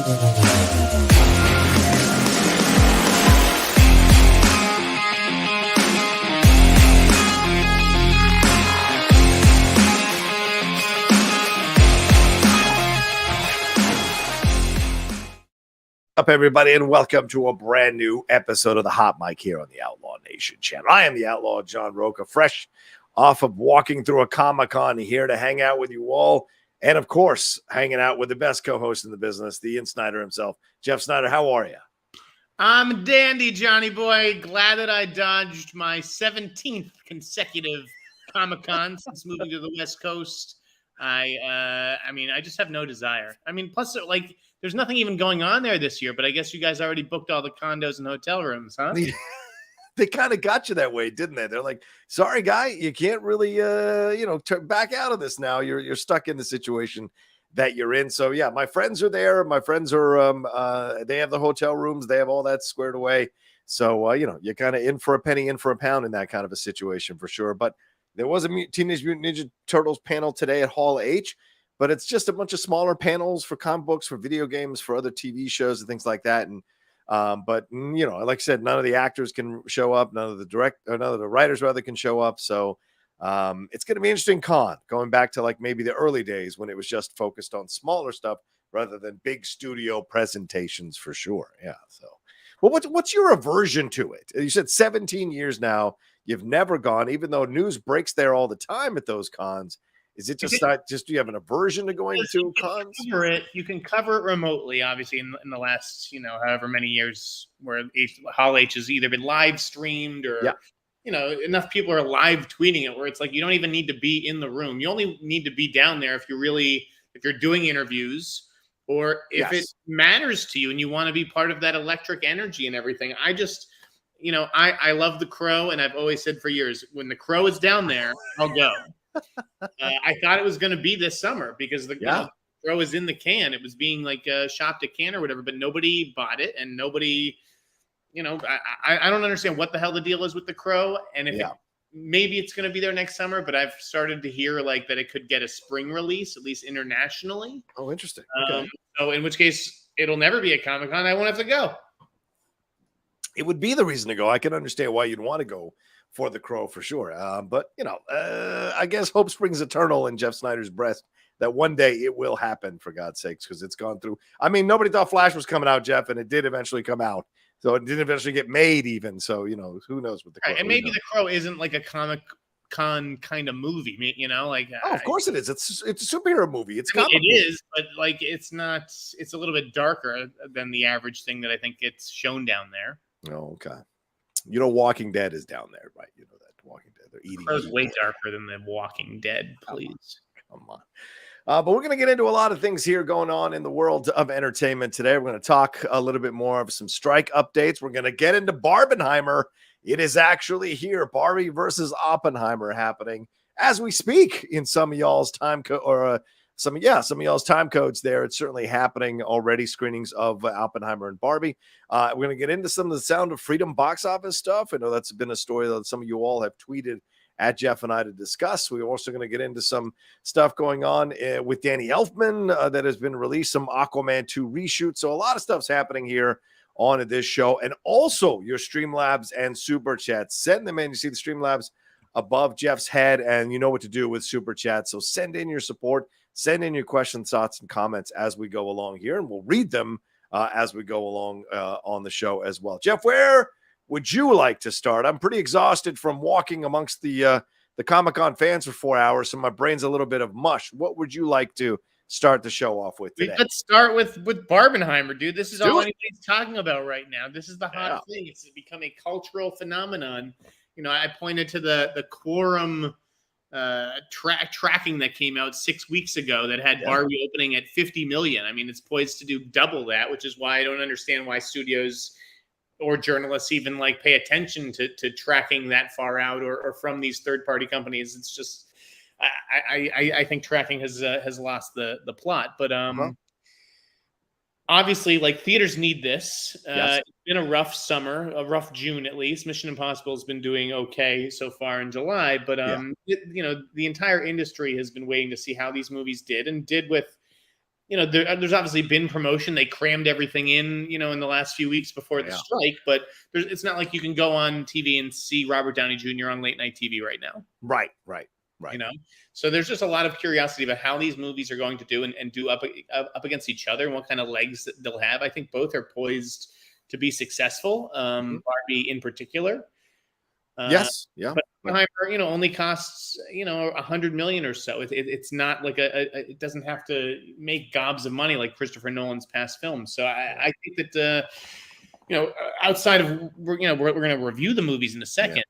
Up, everybody, and welcome to a brand new episode of the Hot Mic here on the Outlaw Nation channel. I am the Outlaw John Rocha, fresh off of walking through a Comic-Con, here to hang out with you all, and of course, hanging out with the best co-host in the business, the Sneider himself, Jeff Sneider. How are you? I'm dandy, Johnny boy. Glad that I dodged my 17th consecutive Comic-Con since moving to the West Coast. I mean, I just have no desire. I mean, plus, like, there's nothing even going on there this year, but I guess you guys already booked all the condos and hotel rooms, huh? They kind of got you that way, didn't they? They're like, sorry, guy, you can't really, back out of this now. You're stuck in the situation that you're in. So, yeah, my friends are there. My friends are, they have the hotel rooms. They have all that squared away. So, you're kind of in for a penny, in for a pound in that kind of a situation for sure. But there was a Teenage Mutant Ninja Turtles panel today at Hall H. But it's just a bunch of smaller panels for comic books, for video games, for other TV shows and things like that. And but like I said, none of the actors can show up, none of the writers rather can show up. So it's going to be an interesting con, going back to like maybe the early days when it was just focused on smaller stuff rather than big studio presentations for sure. Yeah. So, well, what's your aversion to it? You said 17 years now. You've never gone, even though news breaks there all the time at those cons. Is it just not just, do you have an aversion to going to cons? You can cover it remotely, obviously, in the last, however many years where Hall H has either been live streamed or, enough people are live tweeting it where it's like, you don't even need to be in the room. You only need to be down there if you're doing interviews or if it matters to you and you want to be part of that electric energy and everything. I just, I love the Crow, and I've always said for years, when the Crow is down there, I'll go. I thought it was going to be this summer because the Crow was in the can. It was being like shopped at can or whatever, but nobody bought it, and nobody, I don't understand what the hell the deal is with the Crow, and if maybe it's going to be there next summer, but I've started to hear like that it could get a spring release, at least internationally. Oh, interesting. Okay. So in which case it'll never be a Comic-Con. I won't have to go. It would be the reason to go. I can understand why you'd want to go for the Crow for sure. But I guess hope springs eternal in Jeff Sneider's breast that one day it will happen, for God's sakes, because it's gone through. I mean, nobody thought Flash was coming out, Jeff, and it did eventually come out. So it didn't eventually get made even. So, who knows what the Crow. And maybe the Crow isn't like a Comic-Con kind of movie, Oh, of course it is. It's a superhero movie. It's it is, but like it's not. It's a little bit darker than the average thing that I think gets shown down there. Oh, okay. Walking Dead is down there, right? You know that Walking Dead. They're eating. Crow's way darker than the Walking Dead, please. Come on. But we're going to get into a lot of things here going on in the world of entertainment today. We're going to talk a little bit more of some strike updates. We're going to get into Barbenheimer. It is actually here. Barbie versus Oppenheimer happening as we speak in some of y'all's time some of y'all's time codes there. It's certainly happening already, screenings of Oppenheimer and Barbie. We're going to get into some of the Sound of Freedom box office stuff. I know that's been a story that some of you all have tweeted at Jeff and I to discuss. We're also going to get into some stuff going on with Danny Elfman that has been released, some Aquaman 2 reshoots. So a lot of stuff's happening here on this show. And also your Streamlabs and SuperChat. Send them in. You see the Streamlabs above Jeff's head, and you know what to do with SuperChat. So send in your support. Send in your questions, thoughts, and comments as we go along here, and we'll read them as we go along on the show as well. Jeff, where would you like to start? I'm pretty exhausted from walking amongst the Comic-Con fans for 4 hours, so my brain's a little bit of mush. What would you like to start the show off with today? Let's start with Barbenheimer, dude. This is all anybody's talking about right now. This is the hot thing. It's become a cultural phenomenon. I pointed to the quorum tracking that came out 6 weeks ago that had Barbie opening at 50 million. I mean, it's poised to do double that, which is why I don't understand why studios or journalists even like pay attention to tracking that far out or from these third-party companies. It's just, I think tracking has lost the plot, but obviously, like, theaters need this. Yes. It's been a rough summer, a rough June at least. Mission Impossible has been doing okay so far in July, but the entire industry has been waiting to see how these movies did with you know, there's obviously been promotion. They crammed everything in, you know, in the last few weeks before the strike, but it's not like you can go on TV and see Robert Downey Jr. on late night TV right now. Right. You know, so there's just a lot of curiosity about how these movies are going to do and do up against each other and what kind of legs that they'll have. I think both are poised to be successful. Barbie in particular. Yes. Yeah. But Oppenheimer, you know, only costs, you know, $100 million or so. It's not like it doesn't have to make gobs of money like Christopher Nolan's past films. So I think that, you know, outside of, you know, we're going to review the movies in a second.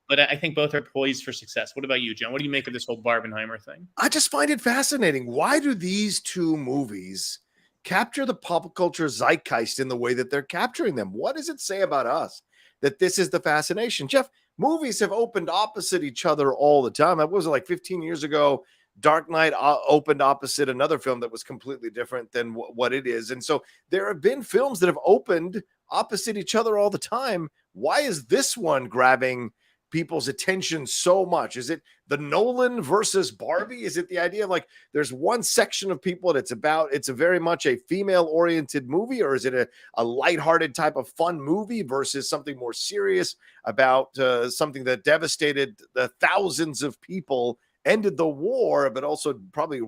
But I think both are poised for success. What about you, John? What do you make of this whole Barbenheimer thing? I just find it fascinating. Why do these two movies capture the pop culture zeitgeist in the way that they're capturing them? What does it say about us that this is the fascination? Jeff, movies have opened opposite each other all the time. It was like 15 years ago. Dark Knight opened opposite another film that was completely different than what it is. And so there have been films that have opened opposite each other all the time. Why is this one grabbing people's attention so much? Is it the Nolan versus Barbie? Is it the idea of like there's one section of people that it's a very much a female oriented movie, or is it a lighthearted type of fun movie versus something more serious about something that devastated the thousands of people, ended the war, but also probably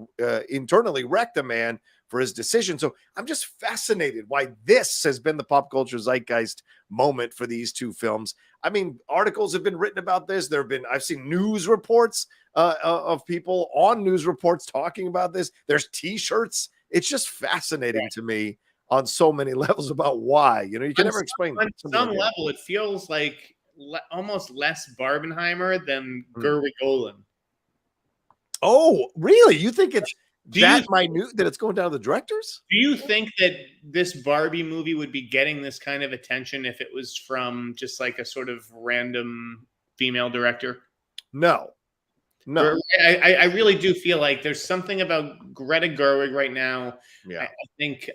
internally wrecked a man for his decision? So I'm just fascinated why this has been the pop culture zeitgeist moment for these two films. I mean, articles have been written about this. I've seen news reports of people on news reports talking about this. There's t-shirts. It's just fascinating to me on so many levels about why, you know, you can never explain. On some level, it feels like almost less Barbenheimer than Gerwig Golan. Oh, really? You think it's minute that it's going down to the directors? Do you think that this Barbie movie would be getting this kind of attention if it was from just like a sort of random female director? No. I really do feel like there's something about Greta Gerwig right now. Yeah. I think,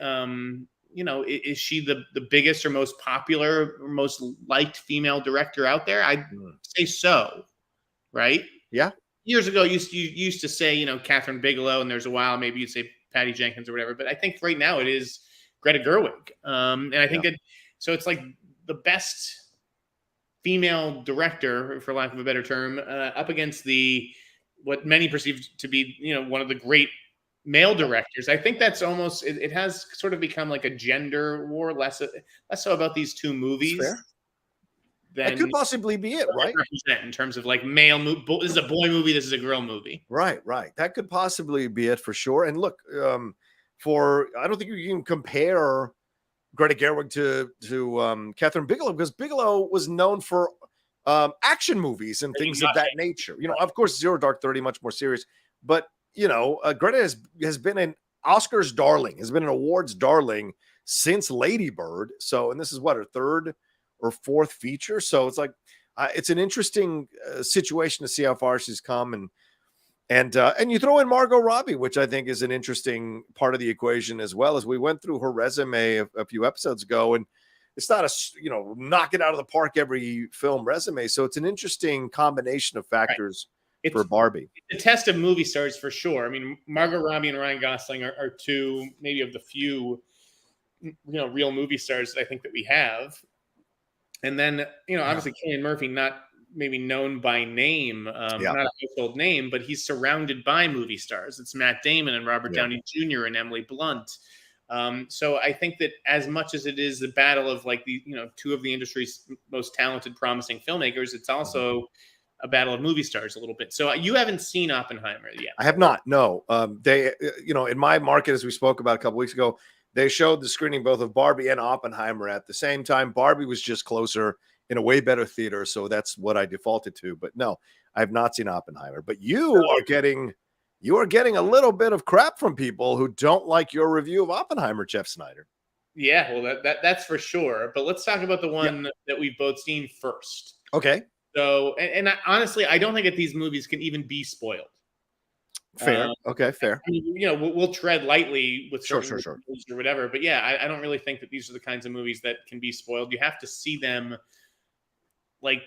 you know, is she the biggest or most popular or most liked female director out there? I'd say so. Right? Yeah. Years ago, you used to say, you know, Catherine Bigelow, and there's a while maybe you'd say Patty Jenkins or whatever. But I think right now it is Greta Gerwig. And I think so it's like the best female director, for lack of a better term, up against what many perceive to be, you know, one of the great male directors. I think that's almost, it has sort of become like a gender war, less so about these two movies. That could possibly be it, right? In terms of like male movie, this is a boy movie, this is a girl movie. Right. That could possibly be it for sure. And look, I don't think you can compare Greta Gerwig to Catherine Bigelow, because Bigelow was known for action movies and things of that nature. You know, of course, Zero Dark 30, much more serious. But, you know, Greta has been an Oscars darling, has been an awards darling since Lady Bird. So, and this is what, her third or fourth feature. So it's like, it's an interesting situation to see how far she's come. And you throw in Margot Robbie, which I think is an interesting part of the equation as well. As we went through her resume a few episodes ago, and it's not knock it out of the park every film resume. So it's an interesting combination of factors for Barbie. It's a test of movie stars for sure. I mean, Margot Robbie and Ryan Gosling are two maybe of the few, you know, real movie stars that I think that we have. And then, you know, obviously Cillian Murphy, not maybe known by name, not a household name, but he's surrounded by movie stars. It's Matt Damon and Robert Downey Jr. and Emily Blunt. So I think that as much as it is the battle of like the, you know, two of the industry's most talented, promising filmmakers, it's also a battle of movie stars a little bit. So you haven't seen Oppenheimer yet. I have not. No. They, you know, in my market, as we spoke about a couple weeks ago, they showed the screening both of Barbie and Oppenheimer at the same time. Barbie was just closer in a way better theater, so that's what I defaulted to. But no, I have not seen Oppenheimer. But you are getting a little bit of crap from people who don't like your review of Oppenheimer, Jeff Sneider. Yeah, well, that's for sure. But let's talk about the one that we've both seen first. Okay. So, and honestly, I don't think that these movies can even be spoiled. Fair. Okay, fair. I mean, you know, we'll tread lightly with sure. movies or whatever. But yeah, I don't really think that these are the kinds of movies that can be spoiled. You have to see them, like,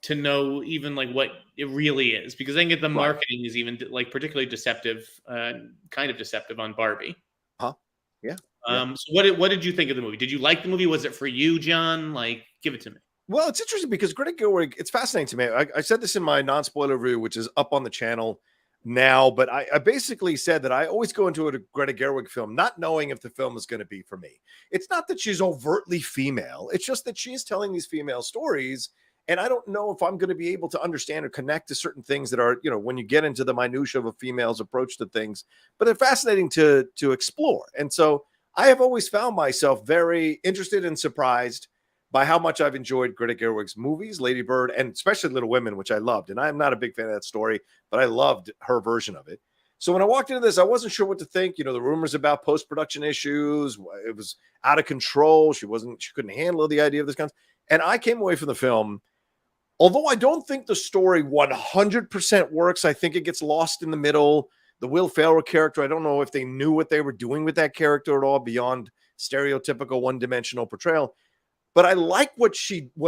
to know even like what it really is, because I think the marketing is even like particularly deceptive, kind of deceptive on Barbie. Huh? Yeah. So what did you think of the movie? Did you like the movie? Was it for you, John? Like, give it to me. Well, it's interesting because Greta Gerwig, it's fascinating to me. I said this in my non-spoiler review, which is up on the channel now, but I basically said that I always go into a Greta Gerwig film not knowing if the film is going to be for me. It's not that she's overtly female. It's just that she's telling these female stories, and I don't know if I'm going to be able to understand or connect to certain things that are, when you get into the minutia of a female's approach to things, but they're fascinating to explore. And so I have always found myself very interested and surprised by how much I've enjoyed Greta Gerwig's movies, Lady Bird, and especially Little Women, which I loved. And I'm not a big fan of that story, but I loved her version of it. So when I walked into this, I wasn't sure what to think. The rumors about post-production issues, it was out of control. She couldn't handle the idea of this kind. And I came away from the film, although I don't think the story 100% works. I think it gets lost in the middle. The Will Ferrell character, I don't know if they knew what they were doing with that character at all beyond stereotypical one-dimensional portrayal. But I like what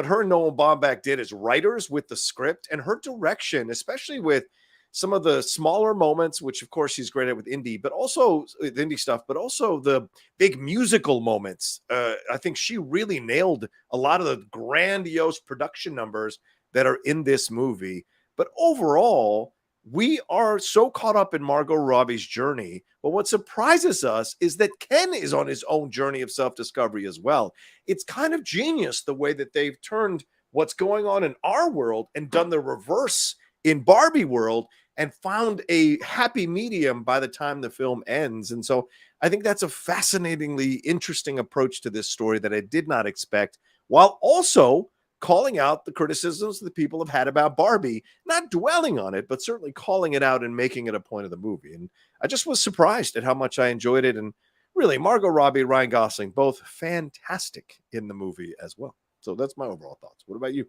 her and Noah Baumbach did as writers with the script and her direction, especially with some of the smaller moments, which of course she's great at with indie, but also with indie stuff, but also the big musical moments. I think she really nailed a lot of the grandiose production numbers that are in this movie. But overall, we are so caught up in Margot Robbie's journey. But what surprises us is that Ken is on his own journey of self-discovery as well. It's kind of genius the way that they've turned what's going on in our world and done the reverse in Barbie world and found a happy medium by the time the film ends. And so I think that's a fascinatingly interesting approach to this story that I did not expect, while also calling out the criticisms that people have had about Barbie, not dwelling on it, but certainly calling it out and making it a point of the movie. And I just was surprised at how much I enjoyed it. And really, Margot Robbie, Ryan Gosling, both fantastic in the movie as well. So that's my overall thoughts. What about you?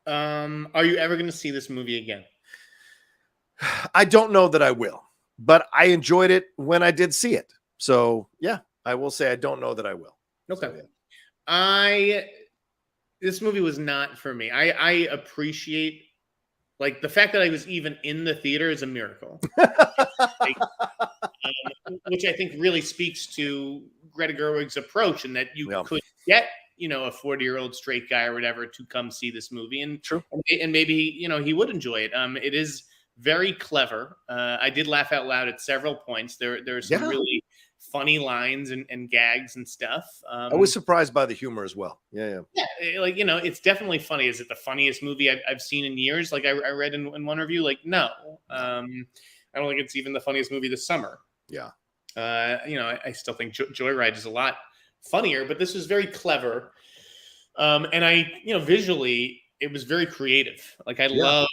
Are you ever going to see this movie again? I don't know that I will, but I enjoyed it when I did see it. So yeah, I will say I don't know that I will. Okay. So, yeah. This movie was not for me. I appreciate, like, the fact that I was even in the theater is a miracle. Which I think really speaks to Greta Gerwig's approach, and that you could get, a 40-year-old straight guy or whatever to come see this movie, and maybe he would enjoy it. It is very clever. I did laugh out loud at several points. There's some really funny lines and gags and stuff. I was surprised by the humor as well. Yeah. Like, it's definitely funny. Is it the funniest movie I've seen in years? Like I read in one review, like, no. I don't think it's even the funniest movie this summer. Yeah. I still think Joyride is a lot funnier, but this was very clever. And visually, it was very creative. Like, I love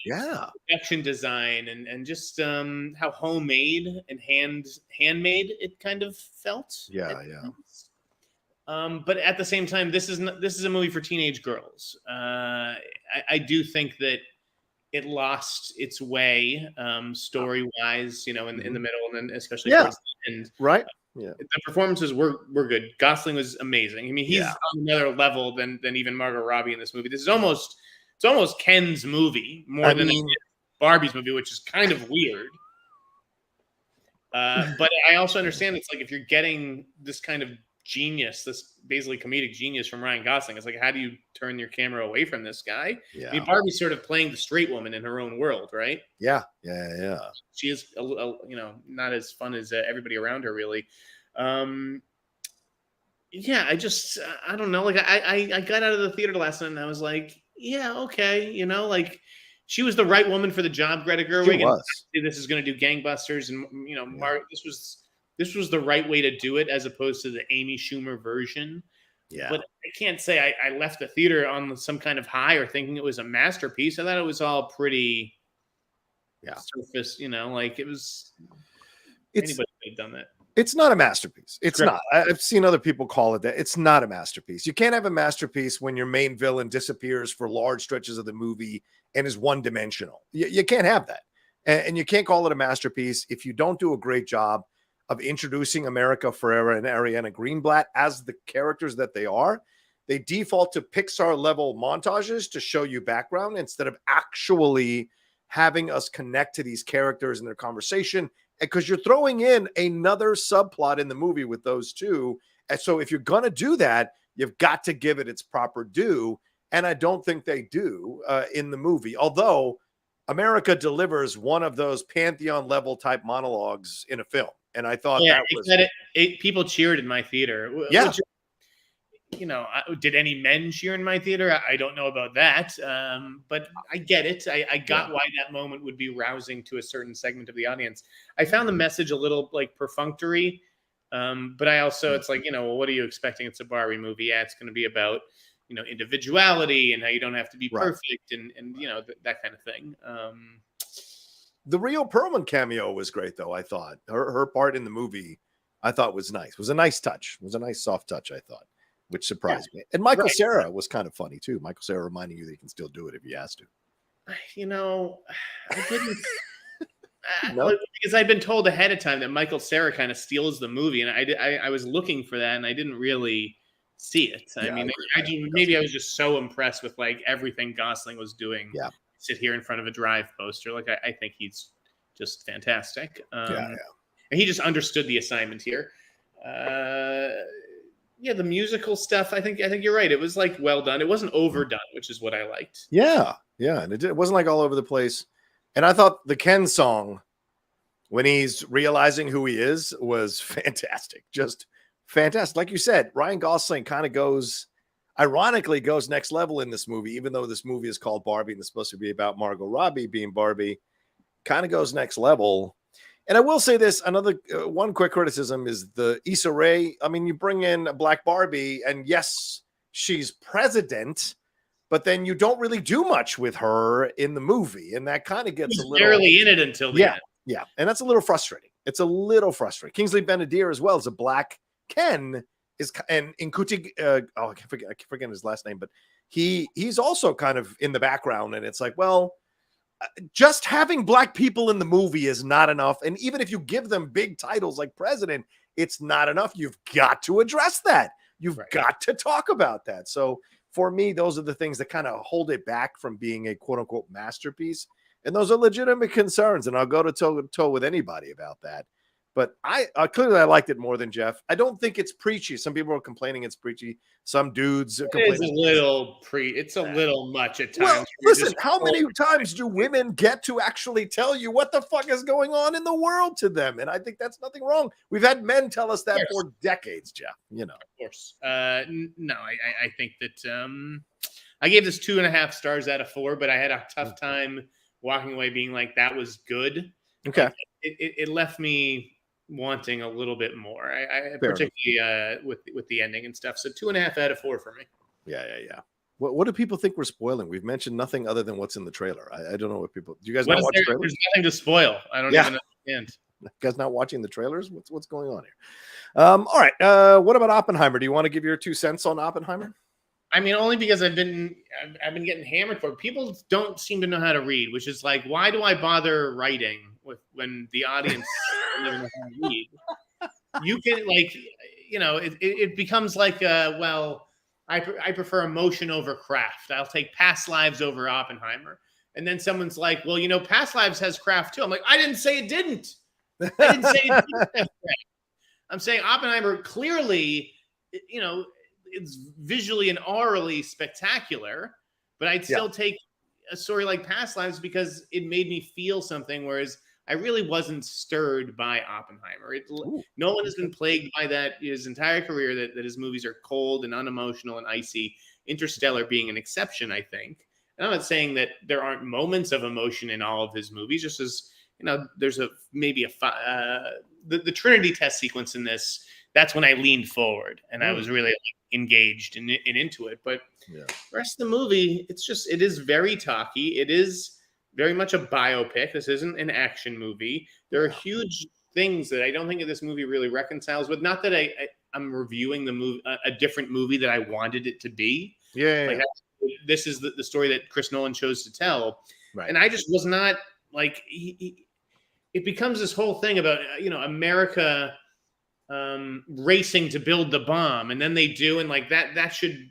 production design and just how homemade and handmade it kind of felt. Yeah. But at the same time, this is a movie for teenage girls. I do think that it lost its way story wise, in the middle, and then especially towards the end. Right. Yeah. The performances were good. Gosling was amazing. I mean, he's on another level than even Margot Robbie in this movie. This is almost Ken's movie more than Barbie's movie, which is kind of weird. But I also understand it's like, if you're getting this kind of genius, this basically comedic genius from Ryan Gosling, it's like, how do you turn your camera away from this guy? Yeah. I mean, Barbie's sort of playing the straight woman in her own world, right? Yeah. She is, not as fun as everybody around her, really. I don't know. Like, I got out of the theater last night and I was like, yeah, okay. Like, she was the right woman for the job, Greta Gerwig. She was. And this is going to do gangbusters, and this was the right way to do it, as opposed to the Amy Schumer version. Yeah. But I can't say I left the theater on some kind of high or thinking it was a masterpiece. I thought it was all pretty surface, like it was. Anybody could have done that. It's not a masterpiece. It's not. I've seen other people call it that. It's not a masterpiece. You can't have a masterpiece when your main villain disappears for large stretches of the movie and is one-dimensional. You can't have that. And you can't call it a masterpiece if you don't do a great job of introducing America Ferrera and Ariana Greenblatt as the characters that they are. They default to Pixar-level montages to show you background instead of actually having us connect to these characters and their conversation because you're throwing in another subplot in the movie with those two. And so if you're going to do that, you've got to give it its proper due. And I don't think they do in the movie, although America delivers one of those Pantheon level type monologues in a film. And I thought that was people cheered in my theater. Yeah. Which, did any men cheer in my theater? I don't know about that. But I get it. I got why that moment would be rousing to a certain segment of the audience. I found the message a little like perfunctory. But I also, it's like, well, what are you expecting? It's a Barbie movie. Yeah, it's going to be about, individuality and how you don't have to be perfect and that kind of thing. The Rio Perlman cameo was great, though. I thought her part in the movie, I thought was nice. It was a nice touch. It was a nice soft touch, I thought, which surprised me. And Michael Cera was kind of funny too. Michael Cera reminding you that he can still do it if he has to. I didn't. Because I'd been told ahead of time that Michael Cera kind of steals the movie, and I was looking for that, and I didn't really see it. Maybe I was just so impressed with like everything Gosling was doing. Yeah, sit here in front of a Drive poster. Like I think he's just fantastic. And he just understood the assignment here. The musical stuff. I think you're right. It was like well done. It wasn't overdone, which is what I liked. Yeah, and it wasn't like all over the place. And I thought the Ken song, when he's realizing who he is, was fantastic. Just fantastic. Like you said, Ryan Gosling kind of ironically goes next level in this movie, even though this movie is called Barbie and it's supposed to be about Margot Robbie being Barbie, kind of goes next level. And I will say this, another one quick criticism is the Issa Rae. I mean, you bring in a black Barbie and yes, she's president, but then you don't really do much with her in the movie. And that kind of gets a little barely in it until the end. Yeah. And that's a little frustrating. It's a little frustrating. Kingsley Benadir as well as a black Ken and Nkuti, I keep forgetting his last name, but he's also kind of in the background. And it's like, well, just having black people in the movie is not enough. And even if you give them big titles like president, it's not enough. You've got to address that. You've got to talk about that. So for me, those are the things that kind of hold it back from being a quote unquote masterpiece. And those are legitimate concerns. And I'll go to toe with anybody about that. But I clearly I liked it more than Jeff. I don't think it's preachy. Some people are complaining it's preachy. Some dudes are complaining. It's a little much at times. Well, listen, how many times do women get to actually tell you what the fuck is going on in the world to them? And I think that's nothing wrong. We've had men tell us that for decades, Jeff. Of course. No, I think that I gave this 2.5 stars out of 4, but I had a tough time walking away being like, that was good. Okay. It left me wanting a little bit more. I particularly with the ending and stuff. So 2.5 out of 4 for me. Yeah. What do people think we're spoiling? We've mentioned nothing other than what's in the trailer. I don't know what people. Do you guys not watch trailers? There's nothing to spoil. I don't even understand. You guys not watching the trailers? What's going on here? All right. What about Oppenheimer? Do you want to give your 2 cents on Oppenheimer? I mean, only because I've been getting hammered for it. People don't seem to know how to read, which is like, why do I bother writing when the audience doesn't know how to read? You can it becomes like, I prefer emotion over craft. I'll take Past Lives over Oppenheimer. And then someone's like, well, Past Lives has craft too. I'm like, I didn't say it didn't. I didn't say it didn't have craft. I'm saying Oppenheimer clearly, it's visually and aurally spectacular, but I'd still take a story like Past Lives because it made me feel something, whereas I really wasn't stirred by Oppenheimer. Nolan has been plagued by that his entire career, that his movies are cold and unemotional and icy, Interstellar being an exception, I think. And I'm not saying that there aren't moments of emotion in all of his movies, just as, there's the Trinity test sequence in this. That's when I leaned forward and I was really engaged and into it. But the rest of the movie, it is very talky. It is very much a biopic. This isn't an action movie. There are huge things that I don't think that this movie really reconciles with. Not that I'm reviewing the movie, a different movie that I wanted it to be. This is the story that Chris Nolan chose to tell. Right. And I just was not like, it becomes this whole thing about, America racing to build the bomb, and then they do, and like that should,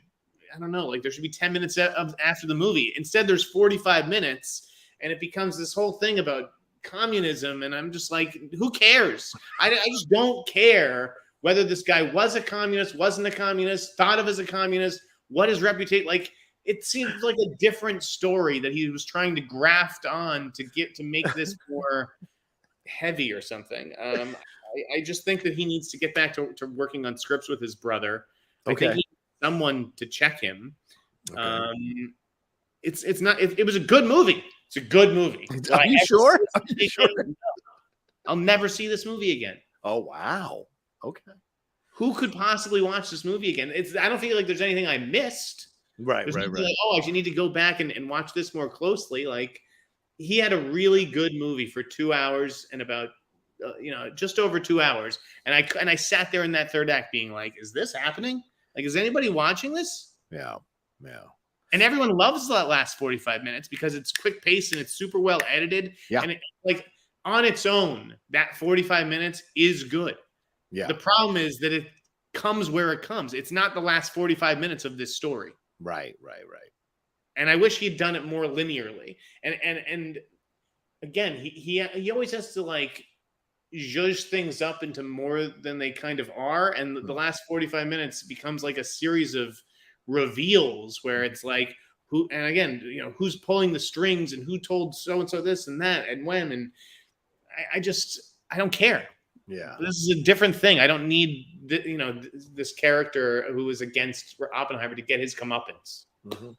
I don't know, like there should be 10 minutes after the movie. Instead, there's 45 minutes, and it becomes this whole thing about communism, and I'm just like, who cares? I just don't care whether this guy was a communist, wasn't a communist, thought of as a communist, what his reputation, like, it seems like a different story that he was trying to graft on to make this more heavy or something. I just think that he needs to get back to working on scripts with his brother. I think he needs someone to check him. Okay. It's not. It was a good movie. It's a good movie. Are you sure? I'll never see this movie again. Oh wow. Okay. Who could possibly watch this movie again? I don't feel like there's anything I missed. Right. Like, oh, I need to go back and watch this more closely. Like, he had a really good movie for 2 hours and about just over 2 hours. And I sat there in that third act being like, is this happening? Like, is anybody watching this? Yeah. And everyone loves that last 45 minutes because it's quick paced and it's super well edited. Yeah. And like on its own, that 45 minutes is good. Yeah. The problem is that it comes where it comes. It's not the last 45 minutes of this story. Right. And I wish he'd done it more linearly. And again, he always has to like judge things up into more than they kind of are. And the last 45 minutes becomes like a series of reveals where it's like who's pulling the strings and who told so and so this and that and when. And I don't care. Yeah, this is a different thing. I don't need this character who is against Oppenheimer to get his comeuppance. Mm-hmm.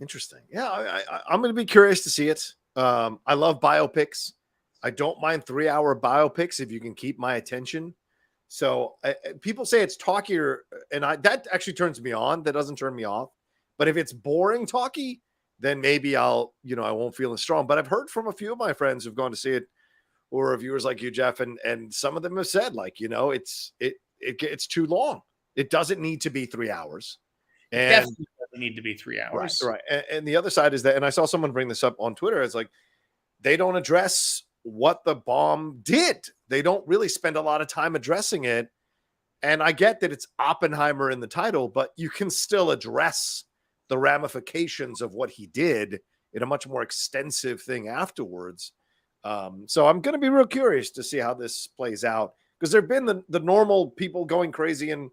Interesting. Yeah, I'm going to be curious to see it. I love biopics. I don't mind 3-hour biopics if you can keep my attention. So people say it's talkier, and that actually turns me on. That doesn't turn me off. But if it's boring talky, then maybe I won't feel as strong. But I've heard from a few of my friends who've gone to see it, or reviewers like you, Jeff, and some of them have said like, it's too long. It doesn't need to be 3 hours. And definitely doesn't need to be 3 hours. Right. And the other side is that, and I saw someone bring this up on Twitter, it's like they don't address what the bomb did. They don't really spend a lot of time addressing it. And I get that it's Oppenheimer in the title, but you can still address the ramifications of what he did in a much more extensive thing afterwards. So I'm going to be real curious to see how this plays out, because there've been the normal people going crazy and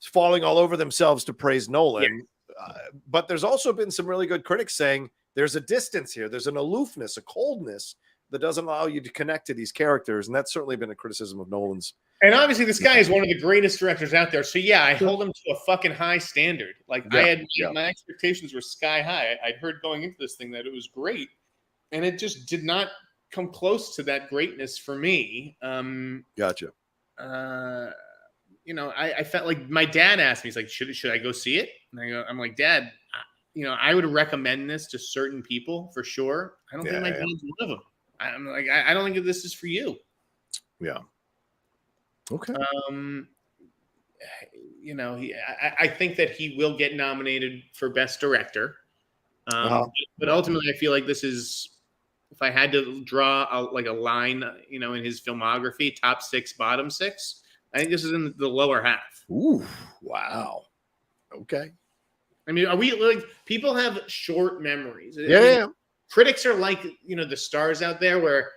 falling all over themselves to praise Nolan. Yeah. But there's also been some really good critics saying there's a distance here. There's an aloofness, a coldness that doesn't allow you to connect to these characters. And that's certainly been a criticism of Nolan's. And obviously this guy is one of the greatest directors out there. So yeah, I hold him to a fucking high standard. Like my expectations were sky high. I'd heard going into this thing that it was great, and it just did not come close to that greatness for me. Gotcha. I felt like my dad asked me, he's like, should I go see it? And I'm like, Dad, I would recommend this to certain people for sure. I don't think my dad's one of them. I'm like, I don't think this is for you. Yeah. Okay. I think that he will get nominated for Best Director. But ultimately, I feel like this is, if I had to draw a line, in his filmography, top 6, bottom 6, I think this is in the lower half. Ooh, wow. Okay. I mean, are we like, people have short memories? Yeah. Critics are like, the stars out there where,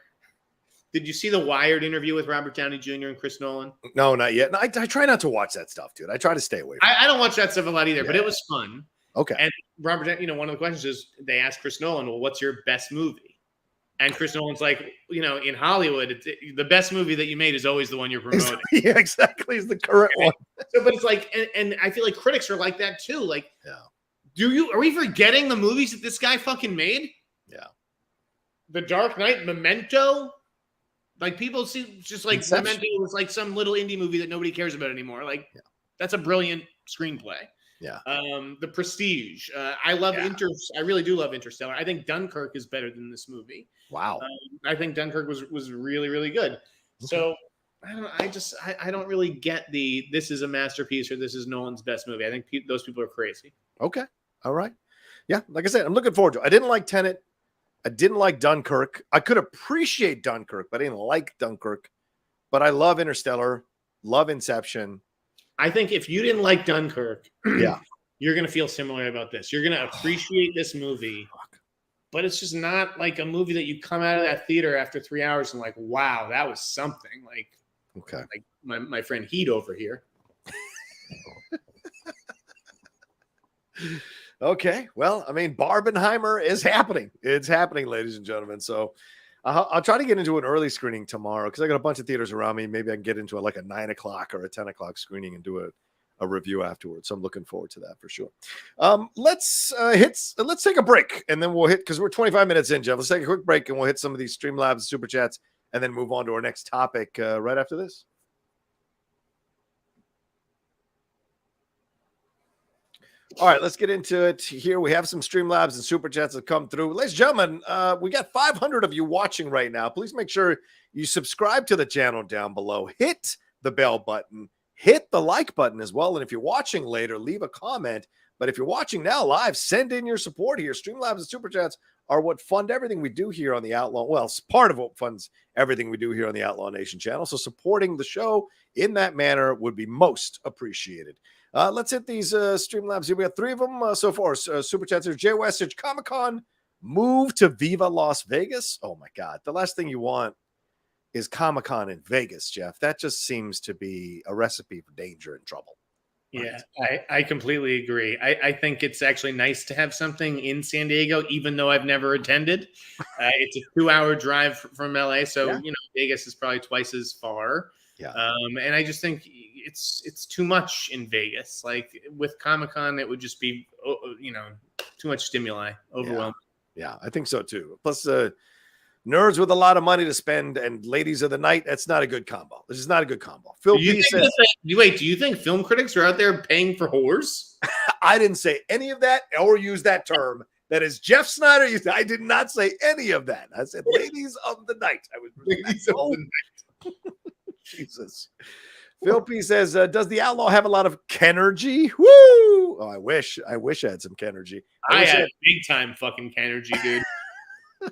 did you see the Wired interview with Robert Downey Jr. and Chris Nolan? No, not yet. No, I try not to watch that stuff, dude. I try to stay away from it. I don't watch that stuff a lot either, but it was fun. Okay. And Robert, one of the questions is, they asked Chris Nolan, well, what's your best movie? And Chris Nolan's like, in Hollywood, the best movie that you made is always the one you're promoting. Yeah, exactly. Is the current one. So, but it's like, and I feel like critics are like that too. Like, are we forgetting the movies that this guy fucking made? Yeah. The Dark Knight, Memento. Like, people see just like Inception. Memento was like some little indie movie that nobody cares about anymore. Like, that's a brilliant screenplay. Yeah. The Prestige. I love I really do love Interstellar. I think Dunkirk is better than this movie. Wow. I think Dunkirk was really, really good. Okay. So I don't know. I don't really get this is a masterpiece or this is Nolan's best movie. I think those people are crazy. Okay. All right. Yeah. Like I said, I'm looking forward to it. I didn't like Tenet. I didn't like Dunkirk. I could appreciate Dunkirk, but I didn't like Dunkirk. But I love Interstellar, love Inception. I think if you didn't like Dunkirk, you're going to feel similar about this. You're going to appreciate this movie but it's just not like a movie that you come out of that theater after 3 hours and like, wow, that was something. Like, okay, like my friend Heat over here. Okay, well, I mean, Barbenheimer is happening. It's happening, ladies and gentlemen. So I'll try to get into an early screening tomorrow because I got a bunch of theaters around me. Maybe I can get into like a 9 o'clock or a 10 o'clock screening and do a review afterwards. So I'm looking forward to that for sure. Let's take a break and then we'll hit, because we're 25 minutes in, Jeff. Let's take a quick break and we'll hit some of these StreamLabs Super Chats and then move on to our next topic right after this. All right, let's get into it here. We have some Streamlabs and Super Chats that come through. Ladies and gentlemen, we got 500 of you watching right now. Please make sure you subscribe to the channel down below. Hit the bell button. Hit the like button as well. And if you're watching later, leave a comment. But if you're watching now live, send in your support here. Streamlabs and Super Chats are what fund everything we do here on the Outlaw. Well, it's part of what funds everything we do here on the Outlaw Nation channel. So supporting the show in that manner would be most appreciated. Let's hit these Streamlabs here. We got 3 of them so far. Super Chats here. Jay Westridge, Comic-Con move to Viva Las Vegas. Oh my God. The last thing you want is Comic-Con in Vegas, Jeff. That just seems to be a recipe for danger and trouble. Yeah, I completely agree. I think it's actually nice to have something in San Diego, even though I've never attended. It's a 2-hour drive from LA. So, you know, Vegas is probably twice as far. Yeah. And I just think it's too much in Vegas. Like with Comic-Con, it would just be, you know, too much stimuli, overwhelming. Yeah, I think so too. Plus, nerds with a lot of money to spend and ladies of the night, that's not a good combo. This is not a good combo. Phil P says, wait, do you think film critics are out there paying for whores? I didn't say any of that or use that term. That is Jeff Sneider used. I did not say any of that. I said ladies of the night. I was ladies of the night. Jesus. Phil P says, does the Outlaw have a lot of Kenergy? Woo! Oh, I wish I had some Kenergy. I had big time fucking Kenergy, dude.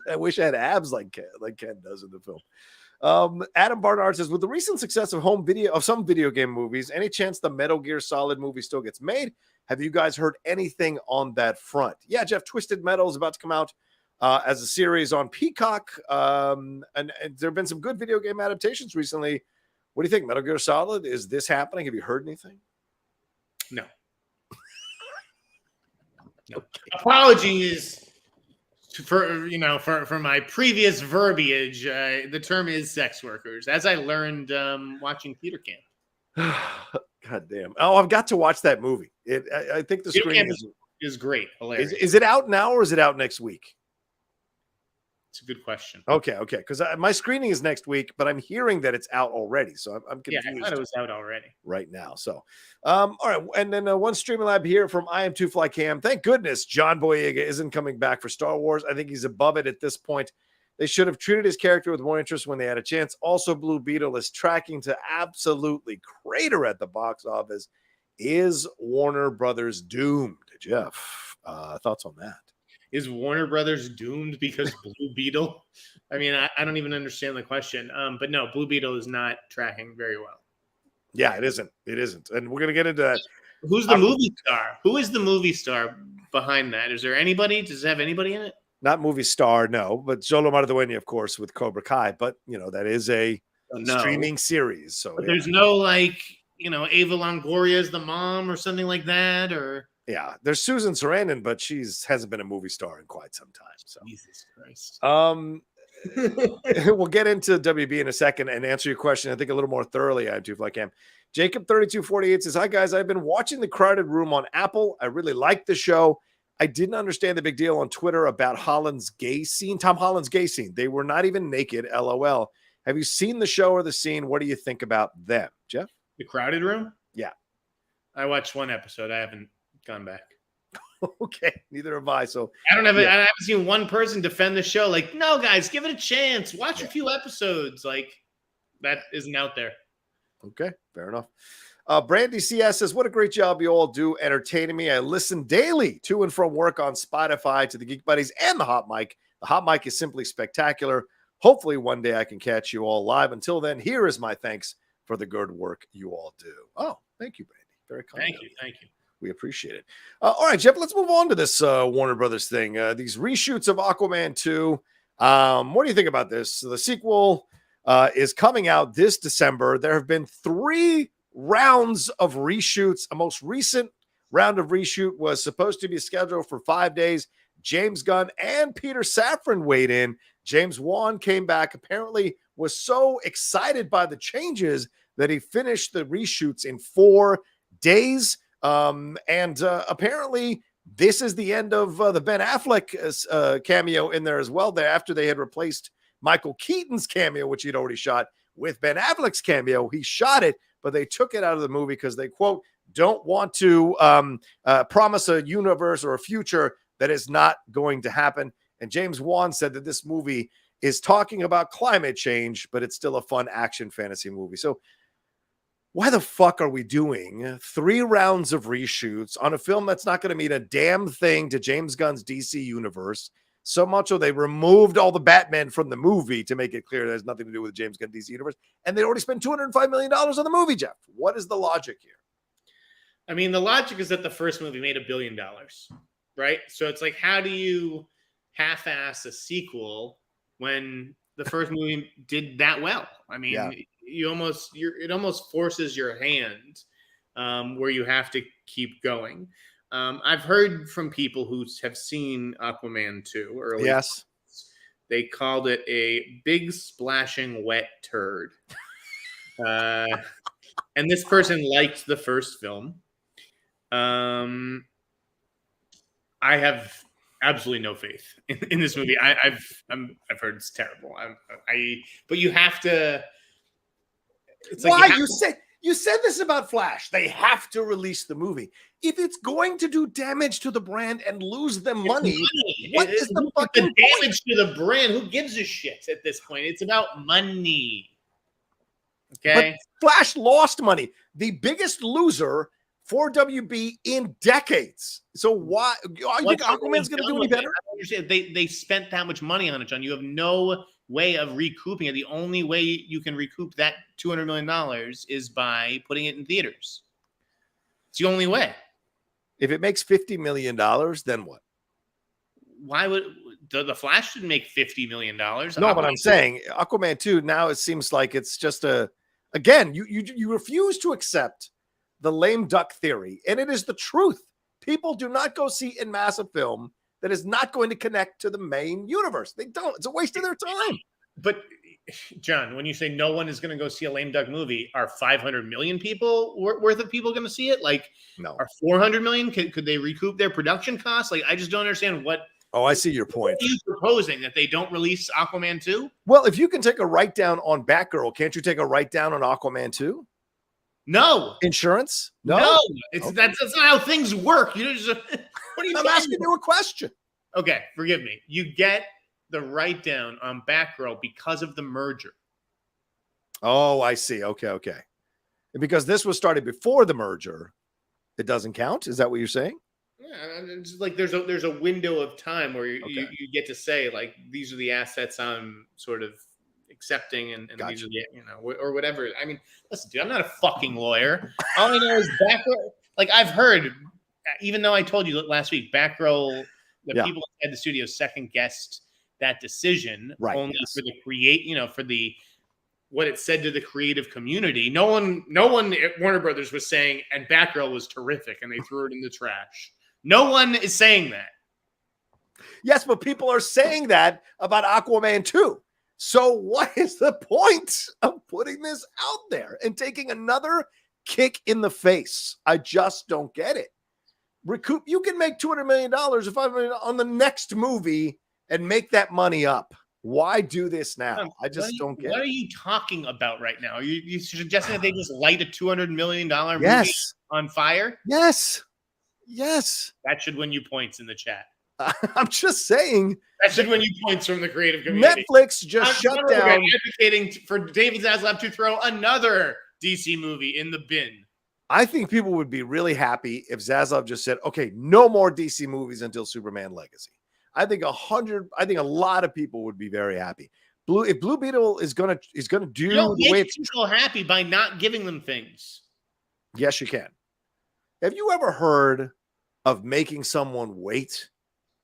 I wish I had abs like Ken does in the film. Adam Barnard says, with the recent success of some video game movies, any chance the Metal Gear Solid movie still gets made? Have you guys heard anything on that front? Yeah, Jeff, Twisted Metal is about to come out as a series on Peacock. And there have been some good video game adaptations recently. What do you think? Metal Gear Solid? Is this happening? Have you heard anything? No. No. Okay. Apologies for my previous verbiage. The term is sex workers, as I learned watching Theater Camp. God damn. Oh, I've got to watch that movie. I think the screening is great. Hilarious. Is it out now or is it out next week? It's a good question. Okay. Because my screening is next week, but I'm hearing that it's out already. So I'm confused. Yeah, I thought it was out already. Right now. So, all right. And then one streaming lab here from I Am Two Fly Cam. Thank goodness John Boyega isn't coming back for Star Wars. I think he's above it at this point. They should have treated his character with more interest when they had a chance. Also, Blue Beetle is tracking to absolutely crater at the box office. Is Warner Brothers doomed? Jeff, thoughts on that? Is Warner Brothers doomed because Blue Beetle? I mean, I don't even understand the question. But no, Blue Beetle is not tracking very well. Yeah, it isn't. It isn't. And we're going to get into that. Who's the movie star? Who is the movie star behind that? Is there anybody? Does it have anybody in it? Not movie star, no. But Jolo Mardueni, of course, with Cobra Kai. But, you know, that is a streaming series. So but there's no, like, you know, Ava Longoria is the mom or something like that, or... Yeah, there's Susan Sarandon, but hasn't been a movie star in quite some time. So Jesus Christ. We'll get into WB in a second and answer your question, I think, a little more thoroughly. I do like him. Jacob3248 says, hi guys, I've been watching The Crowded Room on Apple. I really like the show. I didn't understand the big deal on Twitter about Holland's gay scene, Tom Holland's gay scene. They were not even naked, LOL. Have you seen the show or the scene? What do you think about them, Jeff? The Crowded Room? Yeah. I watched one episode. I haven't gone back. Okay, neither have I. So I haven't seen one person defend the show. Like, no, guys, give it a chance. Watch a few episodes. Like, that isn't out there. Okay, fair enough. Brandy CS says, what a great job you all do entertaining me. I listen daily to and from work on Spotify to the Geek Buddies and the Hot Mic. The Hot Mic is simply spectacular. Hopefully one day I can catch you all live. Until then, here is my thanks for the good work you all do. Oh, thank you, Brandy. Very kind. Thank you. We appreciate it. All right, Jeff, let's move on to this Warner Brothers thing. These reshoots of Aquaman 2. What do you think about this? So the sequel is coming out this December. There have been 3 rounds of reshoots. A most recent round of reshoot was supposed to be scheduled for 5 days. James Gunn and Peter Safran weighed in. James Wan came back, apparently was so excited by the changes that he finished the reshoots in 4 days. Apparently this is the end of the Ben Affleck cameo in there as well. There, after they had replaced Michael Keaton's cameo, which he'd already shot, with Ben Affleck's cameo. He shot it, but they took it out of the movie because they, quote, don't want to promise a universe or a future that is not going to happen. And James Wan said that this movie is talking about climate change, but it's still a fun action fantasy movie. So why the fuck are we doing 3 rounds of reshoots on a film that's not going to mean a damn thing to James Gunn's DC universe? So much so they removed all the Batman from the movie to make it clear there's nothing to do with James Gunn DC universe. And they already spent $205 million on the movie, Jeff. What is the logic here? I mean, the logic is that the first movie made $1 billion, right? So it's like, how do you half-ass a sequel when the first movie did that well? I mean, it almost forces your hand where you have to keep going. I've heard from people who have seen Aquaman 2 earlier. Yes. They called it a big splashing wet turd. And this person liked the first film. I have absolutely no faith in this movie. I've heard it's terrible. But you have to. It's like why you said this about Flash? They have to release the movie. If it's going to do damage to the brand and lose them money, what is the fucking damage to the brand? Who gives a shit at this point? It's about money. Okay, but Flash lost money. The biggest loser for WB in decades. So why you think Aquaman's going to do any better? They spent that much money on it, John. You have no way of recouping it. The only way you can recoup that $200 million is by putting it in theaters. It's the only way. If it makes $50 million, then what? Why would the Flash didn't make $50 million? No, but I'm saying Aquaman 2, now it seems like it's just again, you refuse to accept the lame duck theory, and it is the truth. People do not go see en masse a film that is not going to connect to the main universe. They don't. It's a waste of their time. But John, when you say no one is going to go see a lame duck movie, are 500 million people worth of people going to see it? Like, no. Are 400 million? Could they recoup their production costs? Like, I just don't understand what. Oh, I see your point. What are you proposing, that they don't release Aquaman 2? Well, if you can take a write down on Batgirl, can't you take a write down on Aquaman 2? No. Insurance? No. It's okay. That's not how things work. You just, what are you I'm asking you a question. Okay, forgive me. You get the write down on Batgirl because of the merger. Oh, I see. Okay. And because this was started before the merger, it doesn't count? Is that what you're saying? Yeah, it's like there's a window of time where you get to say, like, these are the assets I'm sort of accepting, and gotcha. These are the, or whatever. I mean, listen, dude, I'm not a fucking lawyer. All I know is Batgirl. Like, I've heard, even though I told you last week, Batgirl, the people at the studio second guessed that decision, right? Only for the for the what it said to the creative community. No one at Warner Brothers was saying, and Batgirl was terrific, and they threw it in the trash. No one is saying that. Yes, but people are saying that about Aquaman 2. So what is the point of putting this out there and taking another kick in the face? I just don't get it. Recoup. You can make $200 million or $5 million on the next movie and make that money up. Why do this now? I just don't get it. What are you talking about right now? Are you suggesting that they just light a $200 million movie on fire? Yes. That should win you points in the chat. I'm just saying. That should win you points from the creative community. Netflix just shut down. Advocating for David Zaslav to throw another DC movie in the bin. I think people would be really happy if Zaslav just said, okay, no more DC movies until Superman Legacy. I think a lot of people would be very happy. If Blue Beetle is gonna do the way it's people happy by not giving them things. Yes, you can. Have you ever heard of making someone wait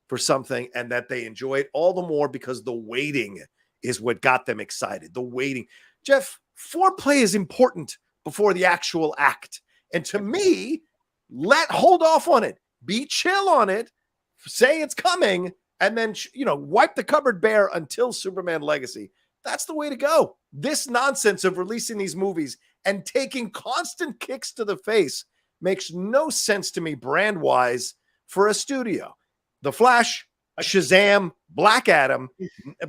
for something and that they enjoy it all the more because the waiting is what got them excited? The waiting. Jeff, foreplay is important before the actual act. And to me, hold off on it. Be chill on it. Say it's coming. And then, wipe the cupboard bare until Superman Legacy. That's the way to go. This nonsense of releasing these movies and taking constant kicks to the face makes no sense to me brand-wise for a studio. The Flash, Shazam, Black Adam,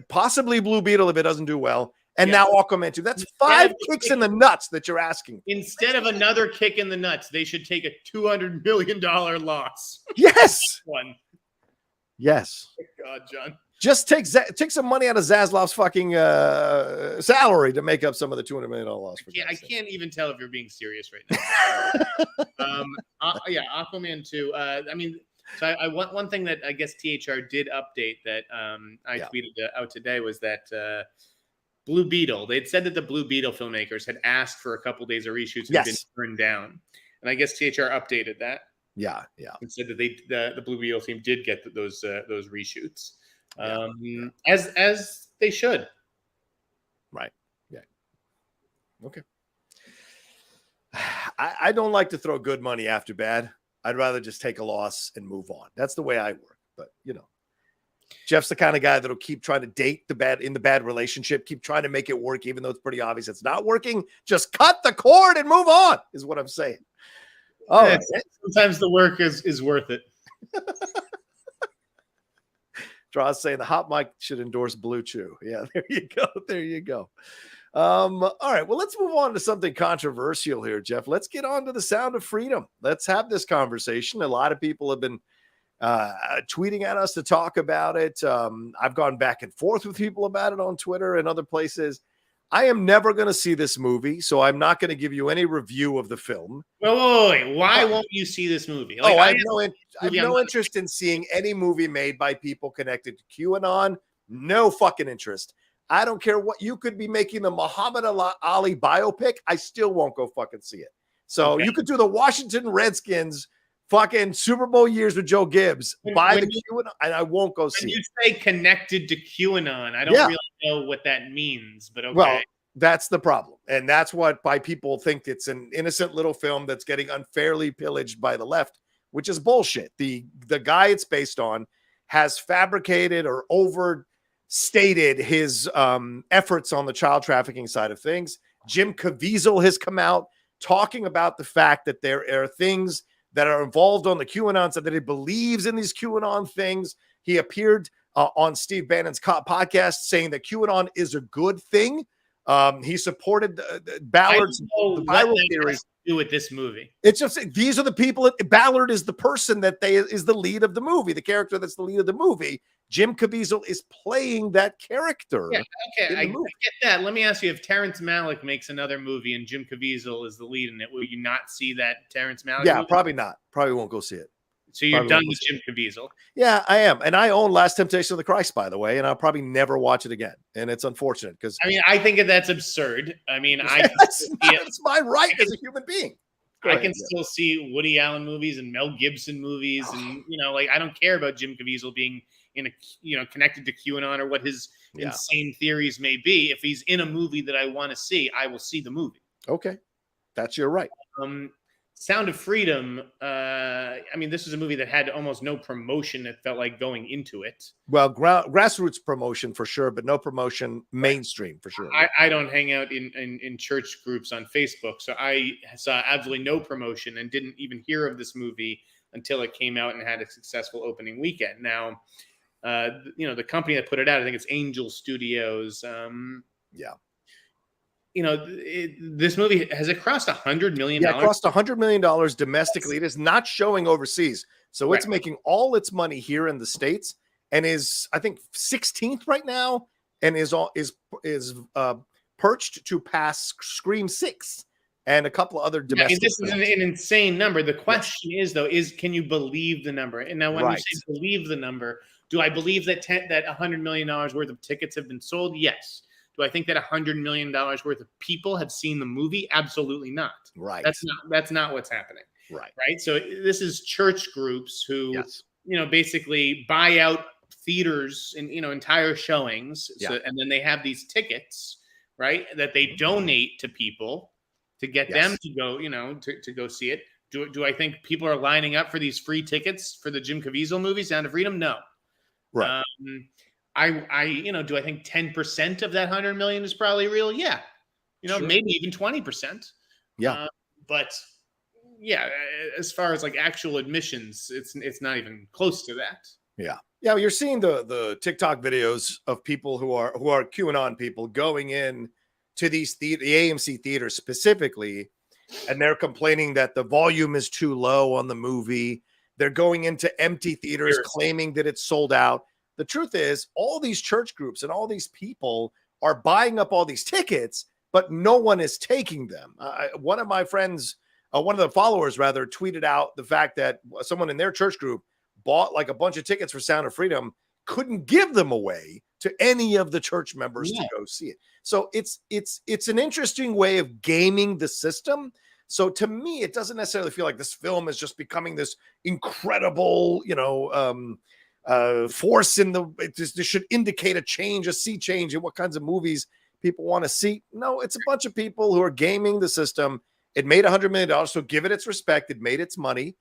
possibly Blue Beetle if it doesn't do well, and now Aquaman 2. That's 5 kicks in the nuts that you're asking. Instead of another kick in the nuts, they should take a $200 million loss. Yes. One. Yes. God, John. Just take some money out of Zaslav's fucking salary to make up some of the $200 million loss. I can't even tell if you're being serious right now. Aquaman 2. One thing that I guess THR did update that I tweeted out today was that Blue Beetle. They'd said that the Blue Beetle filmmakers had asked for a couple days of reshoots and been turned down, and I guess THR updated that. Yeah. And said that the Blue Beetle team did get those reshoots. As they should. Right. Yeah. Okay. I don't like to throw good money after bad. I'd rather just take a loss and move on. That's the way I work. But Jeff's the kind of guy that'll keep trying to date the bad relationship, keep trying to make it work, even though it's pretty obvious it's not working. Just cut the cord and move on, is what I'm saying. All right. Sometimes the work is worth it. Draw's saying the hot mic should endorse Blue Chew. Yeah, there you go. There you go. All right. Well, let's move on to something controversial here, Jeff. Let's get on to the Sound of Freedom. Let's have this conversation. A lot of people have been tweeting at us to talk about it. I've gone back and forth with people about it on Twitter and other places. I am never going to see this movie, so I'm not going to give you any review of the film. Wait. Why won't you see this movie? I have no interest in seeing any movie made by people connected to QAnon. No fucking interest. I don't care what you could be making the Muhammad Ali biopic. I still won't go fucking see it. So you could do the Washington Redskins fucking Super Bowl years with Joe Gibbs QAnon, and I won't go see it. When you say connected to QAnon, I don't really know what that means, but okay. Well, that's the problem. And that's why people think it's an innocent little film that's getting unfairly pillaged by the left, which is bullshit. The guy it's based on has fabricated or overstated his efforts on the child trafficking side of things. Jim Caviezel has come out talking about the fact that there are things that are involved on the QAnon side, that he believes in these QAnon things. He appeared on Steve Bannon's podcast saying that QAnon is a good thing. He supported Ballard's viral theories. Do with this movie, it's just these are the people. Ballard is the person that is the lead of the movie, the character that's the lead of the movie. Jim Caviezel is playing that character. Yeah, okay, I get that. Let me ask you: if Terrence Malick makes another movie and Jim Caviezel is the lead in it, will you not see that Terrence Malick? Yeah, movie? Probably not. Probably won't go see it. So you're done with Jim Caviezel? Yeah, I am. And I own Last Temptation of the Christ, by the way, and I'll probably never watch it again. And it's unfortunate because I think that's absurd. It's my right as a human being. I can still see Woody Allen movies and Mel Gibson movies, and I don't care about Jim Caviezel being in a connected to QAnon or what his insane theories may be. If he's in a movie that I want to see, I will see the movie. Okay, that's your right. Sound of Freedom. This is a movie that had almost no promotion. It felt like going into it. Well, grassroots promotion for sure, but no promotion mainstream for sure. I don't hang out in church groups on Facebook, so I saw absolutely no promotion and didn't even hear of this movie until it came out and had a successful opening weekend. Now, the company that put it out, I think it's Angel Studios. This movie, has it crossed $100 million? Yeah, it crossed $100 million domestically. It is not showing overseas. So it's making all its money here in the States and is, I think, 16th right now and is perched to pass Scream 6 and a couple of other domestic. This is an insane number. The question is, though, can you believe the number? And now when you say believe the number, do I believe that $100 million worth of tickets have been sold? Yes. Do I think that $100 million worth of people have seen the movie? Absolutely not. Right. That's not what's happening. Right. So this is church groups who, Yes. basically buy out theaters and, entire showings. So, Yeah. and then they have these tickets, right, that they donate to people to get them to go, to go see it. Do I think people are lining up for these free tickets for the Jim Caviezel movie, Sound of Freedom? No. Right. Do I think 10% of that 100 million is probably real? Yeah. Maybe even 20%. Yeah. But yeah, as far as like actual admissions, it's not even close to that. Yeah. Yeah. You're seeing the TikTok videos of people who are QAnon people going in to the AMC theaters specifically, and they're complaining that the volume is too low on the movie. They're going into empty theaters claiming that it's sold out. The truth is, all these church groups and all these people are buying up all these tickets, but no one is taking them. One of my friends, one of the followers rather, tweeted out the fact that someone in their church group bought like a bunch of tickets for Sound of Freedom, couldn't give them away to any of the church members to go see it. So it's an interesting way of gaming the system. So to me, it doesn't necessarily feel like this film is just becoming this incredible, force in the. This should indicate a change, a sea change in what kinds of movies people want to see. No, it's a bunch of people who are gaming the system. It made $100 million, so give it its respect. It made its money.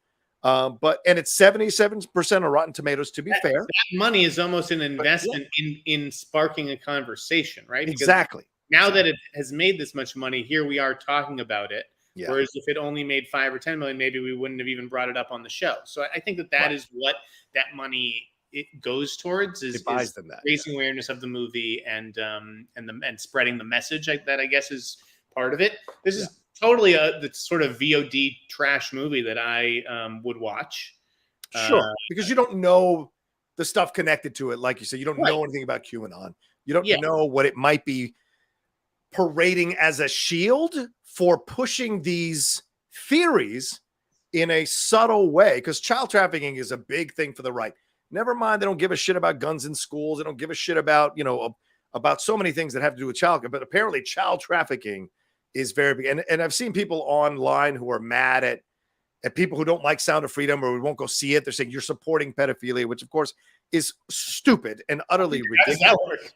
And it's 77% of Rotten Tomatoes, to be fair. That money is almost an investment in sparking a conversation, right? Because exactly. Now that it has made this much money, here we are talking about it. Yeah. Whereas if it only made 5 or 10 million, maybe we wouldn't have even brought it up on the show. So I think that is what that money it goes towards is raising awareness of the movie and spreading the message that I guess is part of it. This is totally the sort of VOD trash movie that I would watch. Sure, because you don't know the stuff connected to it. Like you said, you don't know anything about QAnon. You don't know what it might be parading as a shield for pushing these theories in a subtle way, because child trafficking is a big thing for the right. Never mind, they don't give a shit about guns in schools. They don't give a shit about, about so many things that have to do with child, but apparently child trafficking is very big. And I've seen people online who are mad at people who don't like Sound of Freedom or who won't go see it. They're saying you're supporting pedophilia, which of course is stupid and utterly ridiculous. How does that work?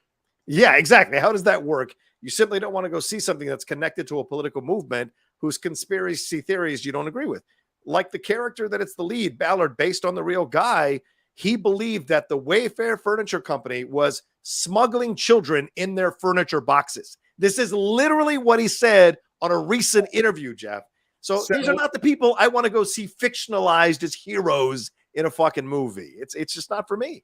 Yeah, exactly. How does that work? You simply don't want to go see something that's connected to a political movement whose conspiracy theories you don't agree with. Like the character that it's the lead, Ballard, based on the real guy, he believed that the Wayfair Furniture Company was smuggling children in their furniture boxes. This is literally what he said on a recent interview, Jeff. So these are not the people I want to go see fictionalized as heroes in a fucking movie. It's just not for me,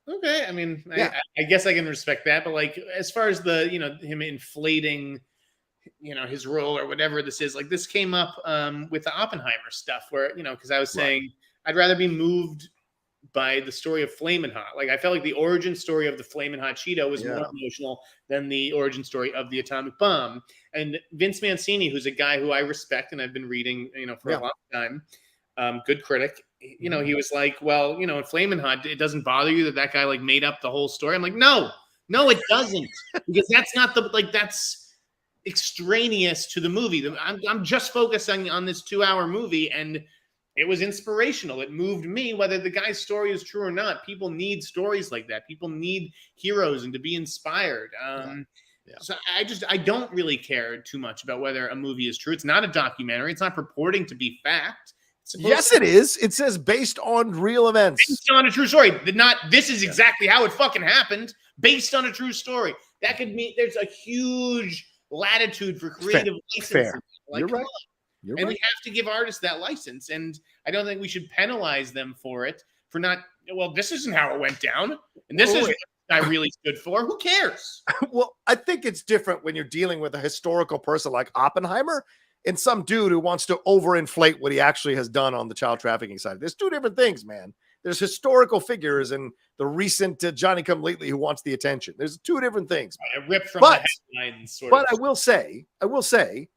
Okay, I mean, I guess I can respect that, but like as far as the him inflating his role or whatever this is, like this came up with the Oppenheimer stuff where because I was saying I'd rather be moved by the story of Flamin' Hot. Like I felt like the origin story of the Flamin' Hot Cheeto was more emotional than the origin story of the atomic bomb. And Vince Mancini, who's a guy who I respect and I've been reading for a long time, good critic. He was like, well, in Flamin' Hot, it doesn't bother you that guy like made up the whole story. I'm like, no, it doesn't, because that's not that's extraneous to the movie. I'm just focusing on this 2-hour movie, and it was inspirational. It moved me, whether the guy's story is true or not. People need stories like that. People need heroes and to be inspired. So I don't really care too much about whether a movie is true. It's not a documentary. It's not purporting to be fact. Yes, it is. It says based on real events. Based on a true story. This is exactly how it fucking happened. Based on a true story. That could mean there's a huge latitude for creative licensing. Like, you're right. We have to give artists that license. And I don't think we should penalize them for it, for not, well, this isn't how it went down. And this is what I really stood for. Who cares? Well, I think it's different when you're dealing with a historical person like Oppenheimer and some dude who wants to overinflate what he actually has done on the child trafficking side. There's two different things, man. There's historical figures and the recent Johnny Come Lately who wants the attention. There's two different things. A rip from the headlines. But I will say,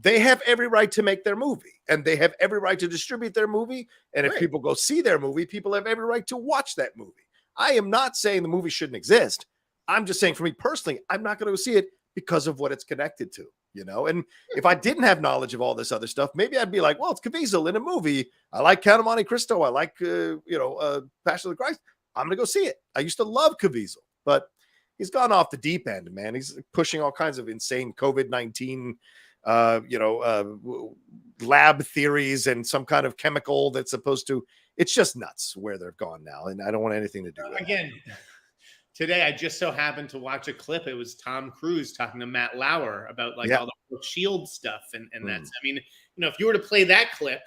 they have every right to make their movie, and they have every right to distribute their movie. And if people go see their movie, people have every right to watch that movie. I am not saying the movie shouldn't exist. I'm just saying, for me personally, I'm not going to go see it because of what it's connected to. you know? And if I didn't have knowledge of all this other stuff, maybe I'd be like, well, it's Caviezel in a movie. I like Count of Monte Cristo. I like, Passion of the Christ. I'm going to go see it. I used to love Caviezel, but he's gone off the deep end, man. He's pushing all kinds of insane COVID-19, lab theories and some kind of chemical that's supposed to, it's just nuts where they've gone now. And I don't want anything to do with again. Today, I just so happened to watch a clip. It was Tom Cruise talking to Matt Lauer about all the Shield stuff. And that's, I mean, if you were to play that clip.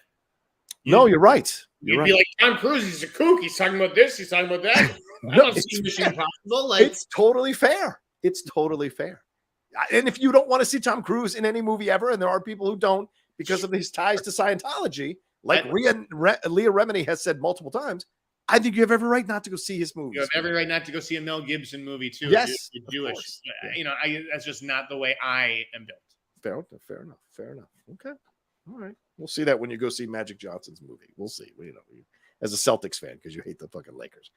You're right. You'd be like, Tom Cruise, he's a kook. He's talking about this. He's talking about that. I don't see Mission Impossible. It's totally fair. It's totally fair. And if you don't want to see Tom Cruise in any movie ever, and there are people who don't because of his ties to Scientology, like Leah Remini has said multiple times, I think you have every right not to go see his movies. You have every right not to go see a Mel Gibson movie too. Yes, you're Jewish. That's just not the way I am built. Fair enough. Okay, all right. We'll see that when you go see Magic Johnson's movie. We'll see. As a Celtics fan, because you hate the fucking Lakers.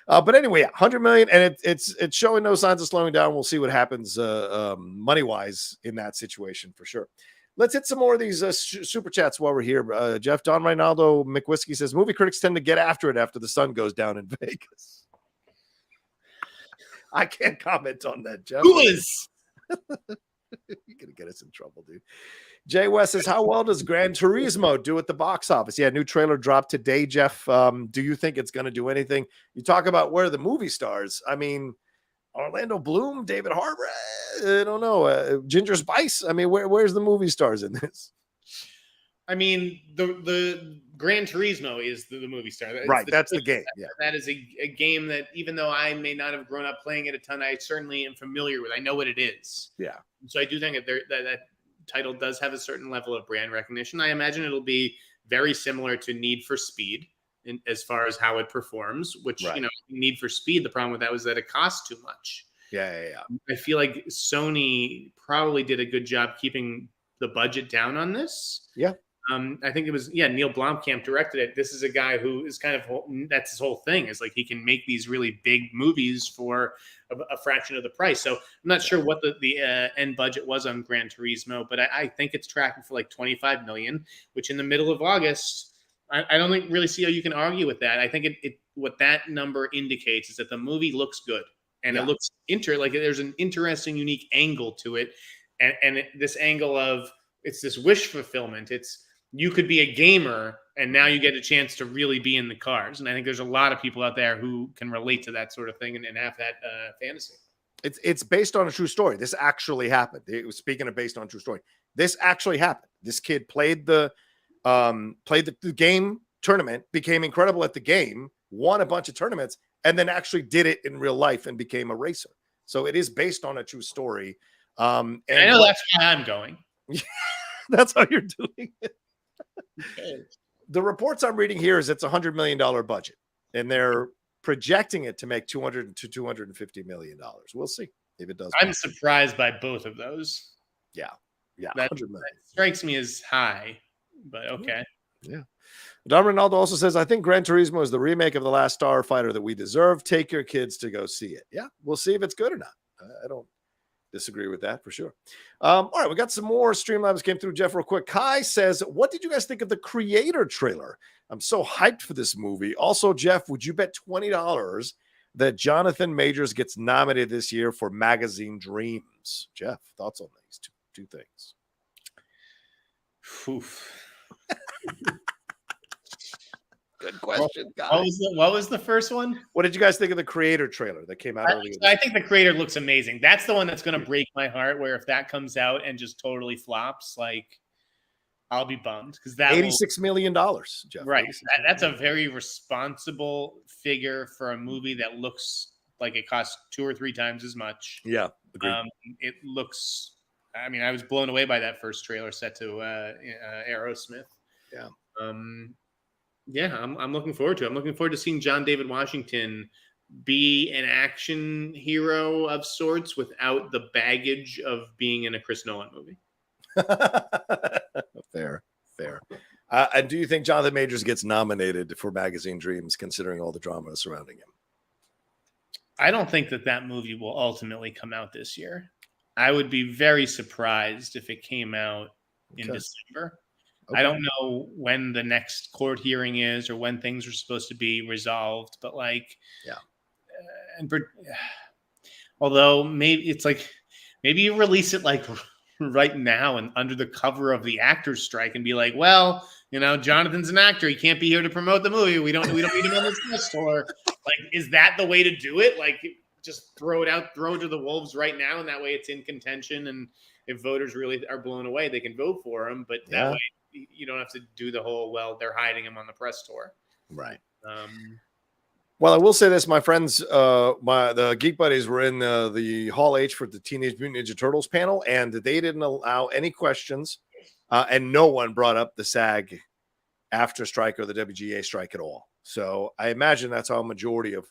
But anyway, 100 million, and it's showing no signs of slowing down. We'll see what happens money wise in that situation for sure. Let's hit some more of these super chats while we're here. Jeff, Don Reinaldo McWhiskey says movie critics tend to get after it after the sun goes down in Vegas. I can't comment on that, Jeff. Who is? You're gonna get us in trouble, dude. Jay West says, how well does Gran Turismo do at the box office? Yeah, new trailer dropped today, Jeff. Do you think it's going to do anything? You talk about where the movie stars. I mean, Orlando Bloom, David Harbour, I don't know. Ginger Spice. I mean, where's the movie stars in this? I mean, the Gran Turismo is the movie star. That's the game. Yeah, that is a game that even though I may not have grown up playing it a ton, I certainly am familiar with. I know what it is. Yeah. So I do think that title does have a certain level of brand recognition. I imagine it'll be very similar to Need for Speed as far as how it performs, which, Need for Speed, the problem with that was that it costs too much. Yeah. I feel like Sony probably did a good job keeping the budget down on this. Yeah. I think it was, Neil Blomkamp directed it. This is a guy who is that's his whole thing, is like he can make these really big movies for a fraction of the price. So I'm not sure what the end budget was on Gran Turismo, but I think it's tracking for like 25 million, which in the middle of August, I don't really see how you can argue with that. I think what that number indicates is that the movie looks good and it looks there's an interesting, unique angle to it. And this angle of it's this wish fulfillment. It's, you could be a gamer and now you get a chance to really be in the cars. And I think there's a lot of people out there who can relate to that sort of thing and have that fantasy. It's based on a true story. This actually happened. It was, speaking of based on a true story, this actually happened. This kid played the game tournament, became incredible at the game, won a bunch of tournaments, and then actually did it in real life and became a racer. So it is based on a true story. And I know that's why I'm going. That's how you're doing it. The reports I'm reading here is it's $100 million budget, and they're projecting it to make $200 to $250 million. We'll see if it does. I'm surprised by both of those. Yeah. That strikes me as high, but okay. Yeah. Don Ronaldo also says, I think Gran Turismo is the remake of The Last Starfighter that we deserve. Take your kids to go see it. Yeah, we'll see if it's good or not. I don't disagree with that for sure. All right, we got some more Streamlabs came through. Jeff, real quick. Kai says, what did you guys think of the Creator trailer? I'm so hyped for this movie. Also, Jeff, would you bet $20 that Jonathan Majors gets nominated this year for Magazine Dreams? Jeff, thoughts on these two things? Oof. Good question, guys. What was the first one? What did you guys think of the Creator trailer that came out earlier? I think the Creator looks amazing. That's the one that's going to break my heart, where if that comes out and just totally flops, like, I'll be bummed, because that $86 million, Jeff. Right. That's a very responsible figure for a movie that looks like it costs 2 or 3 times as much. Yeah. Agreed. It looks, I mean, I was blown away by that first trailer set to Aerosmith. Yeah. Yeah, I'm looking forward to it. I'm looking forward to seeing John David Washington be an action hero of sorts without the baggage of being in a Chris Nolan movie. Fair. And do you think Jonathan Majors gets nominated for Magazine Dreams, considering all the drama surrounding him? I don't think that movie will ultimately come out this year. I would be very surprised if it came out in December. I don't know when the next court hearing is or when things are supposed to be resolved, but like, although maybe it's like, maybe you release it like right now and under the cover of the actors strike and be like, well, Jonathan's an actor. He can't be here to promote the movie. We don't need him on this list. Or like, is that the way to do it? Like, just throw it to the wolves right now. And that way it's in contention. And if voters really are blown away, they can vote for him. But that way you don't have to do the whole, well, they're hiding him on the press tour. Right. Well, I will say this, my friends, the Geek Buddies were in the Hall H for the Teenage Mutant Ninja Turtles panel, and they didn't allow any questions, and no one brought up the SAG AFTRA strike or the WGA strike at all. So I imagine that's how a majority of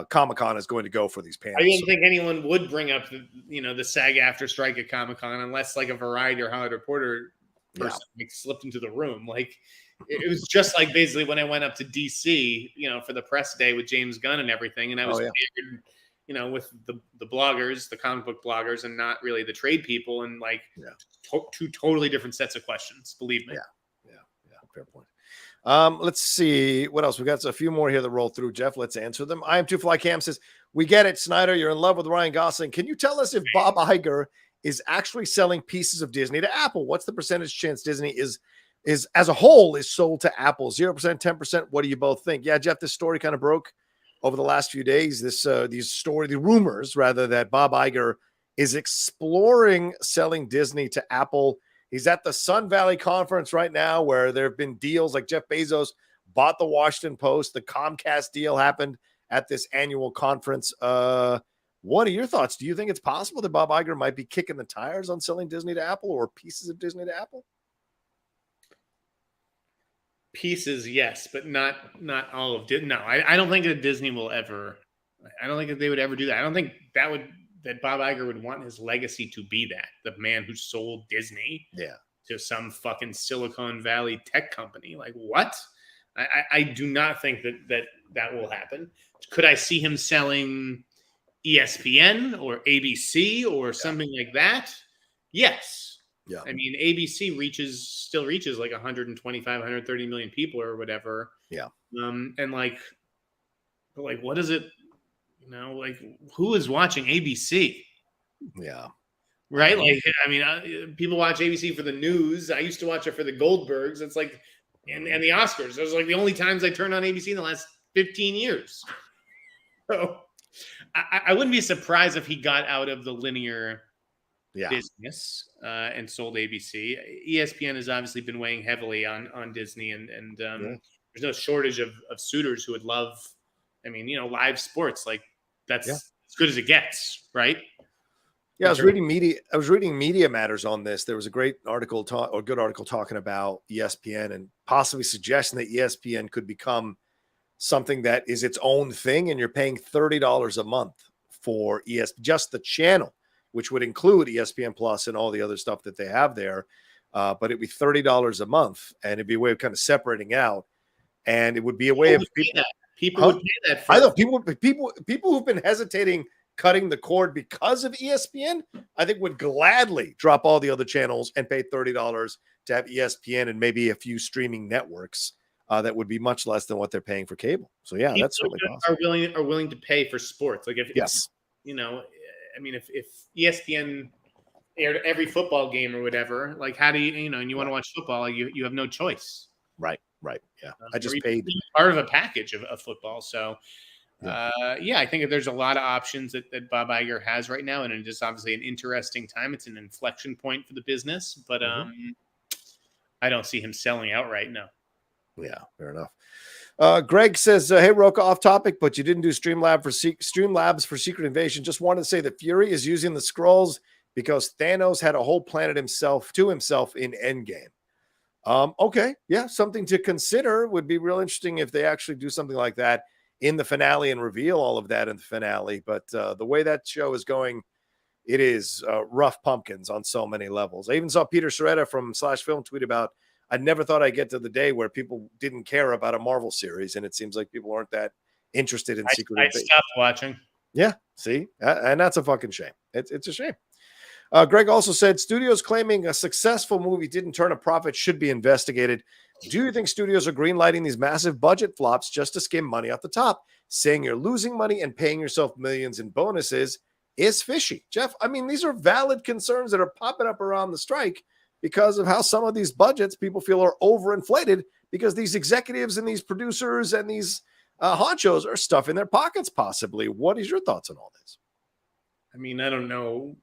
Comic-Con is going to go for these panels. I didn't think anyone would bring up the SAG AFTRA strike at Comic-Con unless like a Variety or Hollywood Reporter person slipped into the room. Like, it was just like basically when I went up to DC, for the press day with James Gunn and everything, and I was paired, with the bloggers, the comic book bloggers, and not really the trade people, and like two totally different sets of questions. Believe me. Yeah. Fair point. Let's see what else we got. A few more here that roll through. Jeff, let's answer them. I am Too Fly Cam says, we get it, Sneider. You're in love with Ryan Gosling. Can you tell us if Bob Iger is actually selling pieces of Disney to Apple? What's the percentage chance Disney is as a whole is sold to Apple? 0%, 10%. What do you both think? Yeah, Jeff, this story kind of broke over the last few days. The rumors rather, that Bob Iger is exploring selling Disney to Apple. He's at the Sun Valley conference right now, where there have been deals like Jeff Bezos bought the Washington Post. The Comcast deal happened at this annual conference. What are your thoughts? Do you think it's possible that Bob Iger might be kicking the tires on selling Disney to Apple or pieces of Disney to Apple? Pieces, yes, but not all of Disney. No, I don't think that Disney will ever. I don't think that they would ever do that. I don't think that Bob Iger would want his legacy to be that, the man who sold Disney to some fucking Silicon Valley tech company. Like, what? I do not think that will happen. Could I see him selling ESPN or ABC or something like that? Yes. Yeah. I mean, ABC still reaches like 125, 130 million people or whatever. Yeah. And like, what is it? Like, who is watching ABC? Yeah. Right. Like, I mean, people watch ABC for the news. I used to watch it for the Goldbergs. It's like, and the Oscars. Those are like the only times I turned on ABC in the last 15 years. So I wouldn't be surprised if he got out of the linear business and sold ABC. ESPN has obviously been weighing heavily on Disney, and there's no shortage of suitors who would love, I mean, live sports. Like, that's as good as it gets, right? Yeah, I was reading Media Matters on this. There was a great article good article talking about ESPN and possibly suggesting that ESPN could become something that is its own thing, and you're paying $30 a month for just the channel, which would include ESPN Plus and all the other stuff that they have there. But it'd be $30 a month, and it'd be a way of kind of separating out, and it would be a way of people would pay that. I know people who've been hesitating cutting the cord because of ESPN, I think would gladly drop all the other channels and pay $30 to have ESPN and maybe a few streaming networks. That would be much less than what they're paying for cable. So yeah, people that's certainly possible. Are willing to pay for sports. Like if I mean, if ESPN aired every football game or whatever, like how do you and you want to watch football, like you have no choice. Right. Yeah. I just paid part of a package of football. So I think that there's a lot of options that Bob Iger has right now, and it's just obviously an interesting time. It's an inflection point for the business, but I don't see him selling outright. No. Yeah, fair enough. Greg says, hey, Rocha, off topic, but you didn't do Streamlabs for Secret Invasion. Just wanted to say that Fury is using the Skrulls because Thanos had a whole planet to himself in Endgame. Okay, yeah, something to consider. Would be real interesting if they actually do something like that in the finale and reveal all of that in the finale. But the way that show is going, it is rough pumpkins on so many levels. I even saw Peter Soretta from /Film tweet about, I never thought I'd get to the day where people didn't care about a Marvel series, and it seems like people aren't that interested in Secret Invasion. I stopped watching. Yeah, see, and that's a fucking shame. It's a shame. Greg also said studios claiming a successful movie didn't turn a profit should be investigated. Do you think studios are greenlighting these massive budget flops just to skim money off the top? Saying you're losing money and paying yourself millions in bonuses is fishy. Jeff, I mean, these are valid concerns that are popping up around the strike because of how some of these budgets people feel are overinflated because these executives and these producers and these honchos are stuffing their pockets possibly. What is your thoughts on all this? I mean, I don't know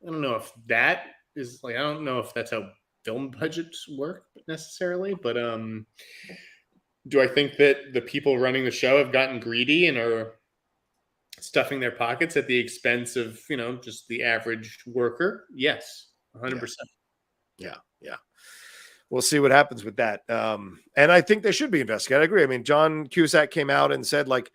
if that is like, I don't know if that's how film budgets work necessarily, but do I think that the people running the show have gotten greedy and are stuffing their pockets at the expense of, just the average worker? Yes, 100%. Yeah. We'll see what happens with that. And I think they should be investigated. I agree. I mean, John Cusack came out and said, like,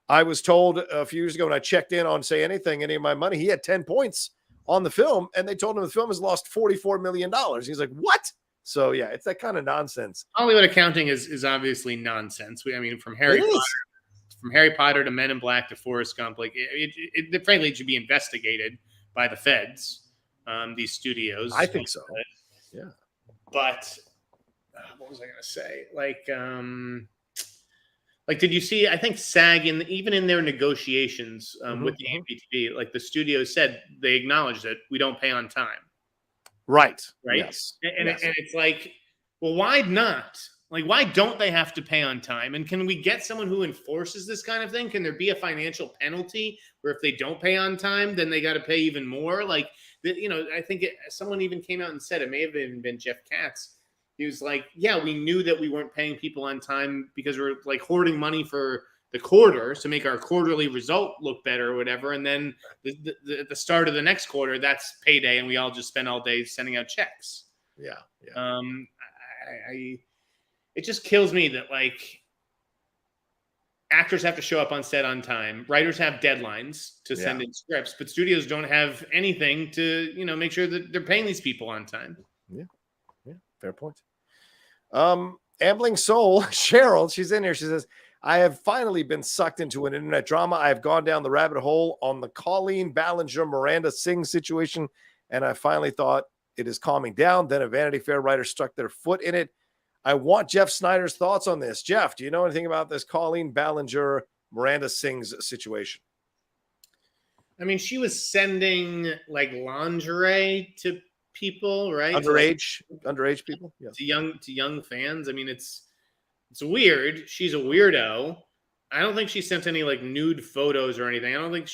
I was told a few years ago when I checked in on Say Anything, any of my money, he had 10 points on the film, and they told him the film has lost $44 million. He's like, what? So, yeah, it's that kind of nonsense. Hollywood accounting is obviously nonsense. From Harry Potter to Men in Black to Forrest Gump, like, frankly, it should be investigated by the feds, these studios. I think so. Yeah. But what was I going to say? Like, did you see? I think SAG, even in their negotiations with the AMPTP, like the studio said, they acknowledged that we don't pay on time. Right. Yes. And it's like, well, why not? Like, why don't they have to pay on time? And can we get someone who enforces this kind of thing? Can there be a financial penalty where if they don't pay on time, then they got to pay even more? Like, I think someone even came out and said, it may have even been Jeff Katz. He was like, yeah, we knew that we weren't paying people on time because we're like hoarding money for the quarter to make our quarterly result look better or whatever. And then at the start of the next quarter, that's payday. And we all just spend all day sending out checks. Yeah. It just kills me that, like, actors have to show up on set on time. Writers have deadlines to send in scripts, but studios don't have anything to, make sure that they're paying these people on time. Yeah. Fair point. Ambling Soul, Cheryl, she's in here. She says, I have finally been sucked into an internet drama. I have gone down the rabbit hole on the Colleen, Ballinger, Miranda Singh situation, and I finally thought it is calming down. Then a Vanity Fair writer stuck their foot in it. I want Jeff Sneider's thoughts on this. Jeff, do you know anything about this Colleen, Ballinger, Miranda Singh's situation? I mean, she was sending like lingerie to people, right? Underage people, yes. To young fans. I mean, it's weird. She's a weirdo. I don't think she sent any like nude photos or anything. I don't think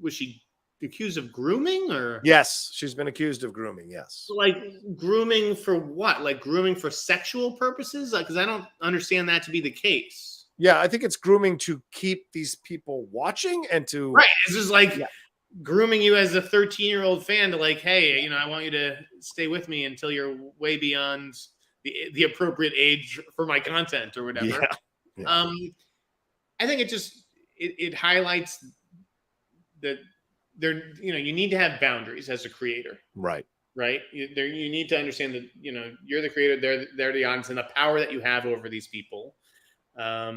was she accused of grooming or? Yes, she's been accused of grooming. Yes. Like grooming for what? Like grooming for sexual purposes? Like, because I don't understand that to be the case. Yeah, I think it's grooming to keep these people watching and to right. It's just like grooming you as a 13-year-old fan to like, hey, I want you to stay with me until you're way beyond the appropriate age for my content or whatever. Yeah. I think it highlights that you need to have boundaries as a creator. Right. You need to understand that, you're the creator, they're the audience, and the power that you have over these people. I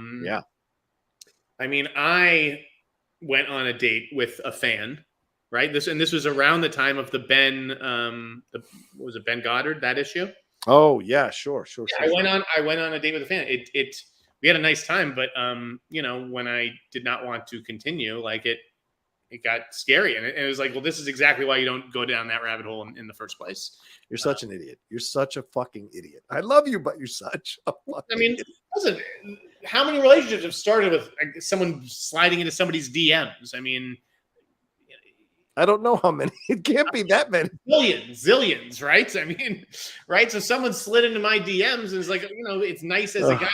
mean, I went on a date with a fan, right? This was around the time of the Ben, what was it, Ben Goddard, that issue? Oh yeah, sure. I went on a date with a fan. We had a nice time, but when I did not want to continue, like it got scary, and it was like, well, this is exactly why you don't go down that rabbit hole in the first place. You're such an idiot. You're such a fucking idiot. I love you, but you're such a fucking idiot. Listen, how many relationships have started with someone sliding into somebody's DMs? I mean, I don't know how many. It can't be that many. Zillions, right? I mean, right? So someone slid into my DMs and is like, it's nice as a guy.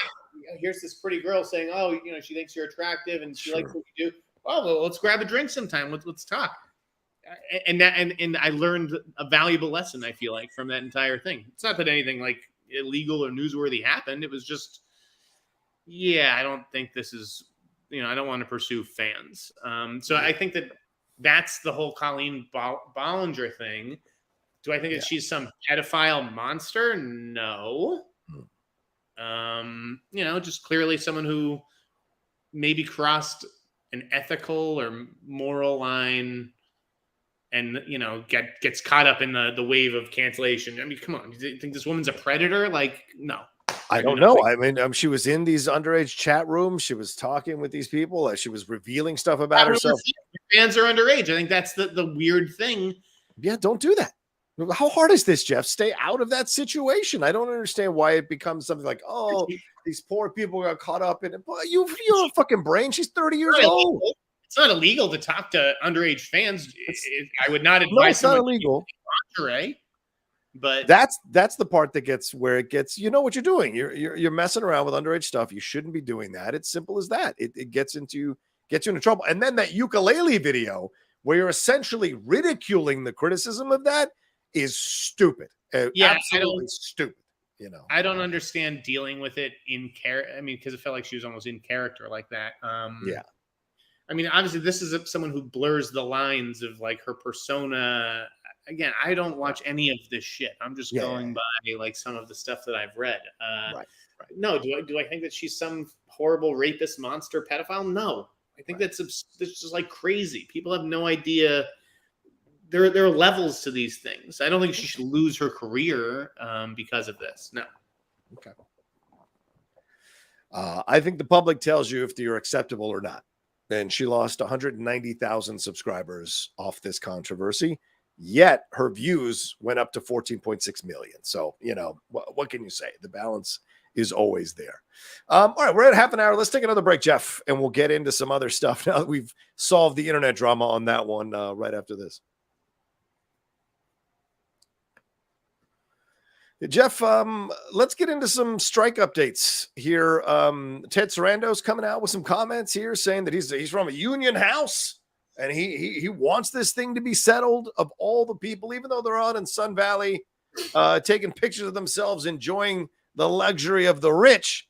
Here's this pretty girl saying, oh, she thinks you're attractive and she likes what you do. Oh, well, let's grab a drink sometime. Let's talk. And I learned a valuable lesson, I feel like, from that entire thing. It's not that anything like illegal or newsworthy happened. It was just, I don't think this is, I don't want to pursue fans. So I think that's the whole Colleen Ballinger thing. Do I think that she's some pedophile monster? No. Just clearly someone who maybe crossed an ethical or moral line and gets caught up in the wave of cancellation. I mean, come on, do you think this woman's a predator? Like, no. I don't know. I mean, she was in these underage chat rooms. She was talking with these people. She was revealing stuff about herself. Fans are underage. I think that's the weird thing. Yeah, don't do that. How hard is this, Jeff? Stay out of that situation. I don't understand why it becomes something like, oh, these poor people got caught up in it. You have a fucking brain. She's 30 years old. It's not illegal to talk to underage fans. I would not advise. No, it's not illegal. Lingerie, but that's the part that gets where it gets. You know what you're doing. You're messing around with underage stuff. You shouldn't be doing that. It's simple as that. It gets you into trouble. And then that ukulele video where you're essentially ridiculing the criticism of that is stupid. Yeah, absolutely stupid. I don't understand dealing with it in character. I mean, because it felt like she was almost in character like that. Yeah. I mean, obviously, this is someone who blurs the lines of like her persona. Again, I don't watch any of this shit. I'm just going by like some of the stuff that I've read. Right. No, do I think that she's some horrible rapist, monster, pedophile? No, I think that's just like crazy. People have no idea. There are levels to these things. I don't think she should lose her career because of this. No. Okay. I think the public tells you if you're acceptable or not. And she lost 190,000 subscribers off this controversy. Yet her views went up to 14.6 million. So, what can you say? The balance is always there. All right, we're at half an hour. Let's take another break, Jeff, and we'll get into some other stuff now that we've solved the internet drama on that one right after this. Jeff, let's get into some strike updates here. Ted Sarandos coming out with some comments here saying that he's from a union house and he wants this thing to be settled of all the people, even though they're out in Sun Valley taking pictures of themselves, enjoying the luxury of the rich.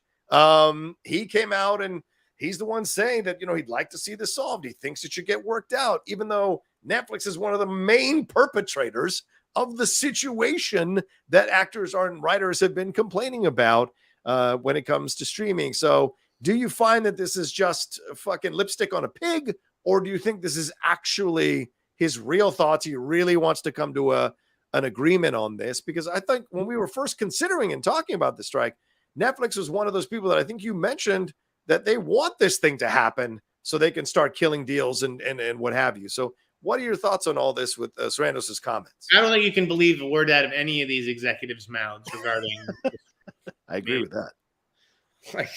He came out and he's the one saying that, he'd like to see this solved. He thinks it should get worked out, even though Netflix is one of the main perpetrators of the situation that actors and writers have been complaining about when it comes to streaming. So do you find that this is just fucking lipstick on a pig, or do you think this is actually his real thoughts? He really wants to come to an agreement on this? Because I think when we were first considering and talking about the strike, Netflix was one of those people that I think you mentioned that they want this thing to happen so they can start killing deals and what have you. So what are your thoughts on all this with Sarandos' comments? I don't think you can believe a word out of any of these executives' mouths regarding. I agree with that. Like,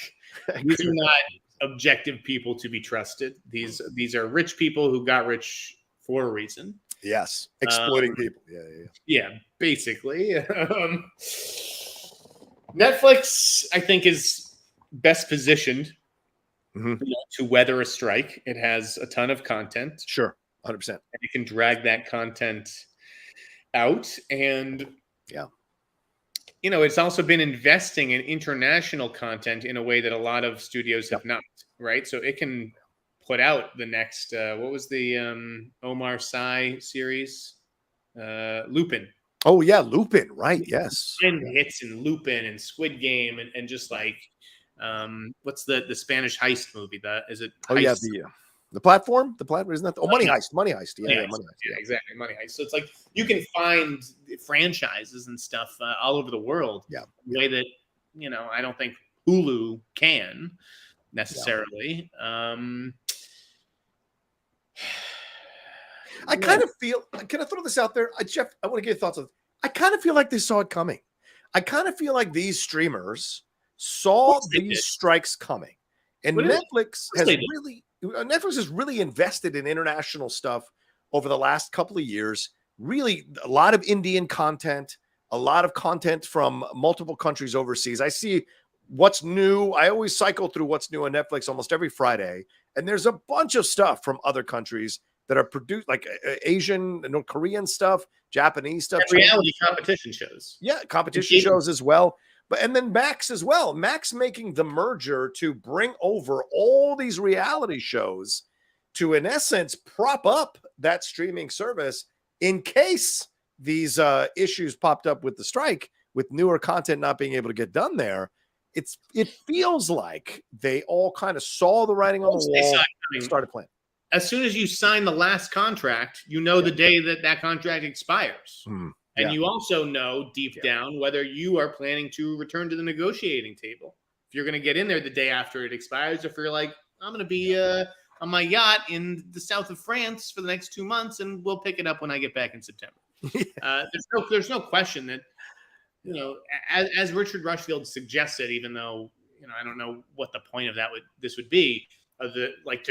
these are not objective people to be trusted. These are rich people who got rich for a reason. Yes, exploiting people. Yeah, basically. Netflix, I think, is best positioned to weather a strike. It has a ton of content. Sure. 100%. And you can drag that content out. And, it's also been investing in international content in a way that a lot of studios have not, right? So it can put out the next, what was the Omar Sy series? Lupin. Oh, yeah, Lupin, right, yes. And hits in Lupin and Squid Game and just like, what's the Spanish heist movie? Is it Heist? Oh, yeah, the platform? The platform, isn't that? Money Heist. Money Heist. Yeah, Money Heist. Yeah, exactly. Money Heist. So it's like you can find franchises and stuff all over the world. Yeah. The way that, I don't think Hulu can necessarily. Yeah. I kind of feel, can I throw this out there? Jeff, I want to get your thoughts on this. I kind of feel like they saw it coming. I kind of feel like these streamers saw these strikes coming. And Netflix has really invested in international stuff over the last couple of years. Really, a lot of Indian content, a lot of content from multiple countries overseas. I see what's new. I always cycle through what's new on Netflix almost every Friday. And there's a bunch of stuff from other countries that are produced, like Asian, North Korean stuff, Japanese stuff. And reality competition shows. Yeah, competition shows as well. And then Max as well. Max making the merger to bring over all these reality shows to, in essence, prop up that streaming service in case these issues popped up with the strike, with newer content not being able to get done there. It feels like they all kind of saw the writing on the wall and started playing. as soon as you sign the last contract, you know the day that that contract expires. And you also know deep down whether you are planning to return to the negotiating table. If you're going to get in there the day after it expires, if you're like, I'm going to be on my yacht in the south of France for the next 2 months, and we'll pick it up when I get back in September. There's no question that, you know, as Richard Rushfield suggested, even though, you know, I don't know what the point of this would be,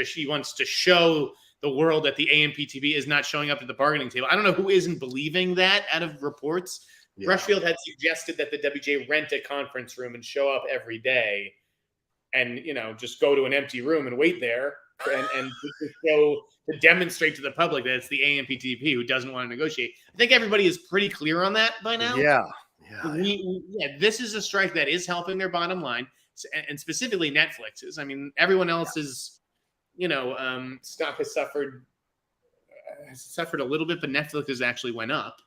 she wants to show the world that the AMPTP is not showing up at the bargaining table. I don't know who isn't believing that out of reports. Rushfield had suggested that the WGA rent a conference room and show up every day and, you know, just go to an empty room and wait there and to demonstrate to the public that it's the AMPTP who doesn't want to negotiate. I think everybody is pretty clear on that by now. This is a strike that is helping their bottom line, and specifically Netflix's. I mean, everyone else's, you know, stock has suffered a little bit, but Netflix's actually went up.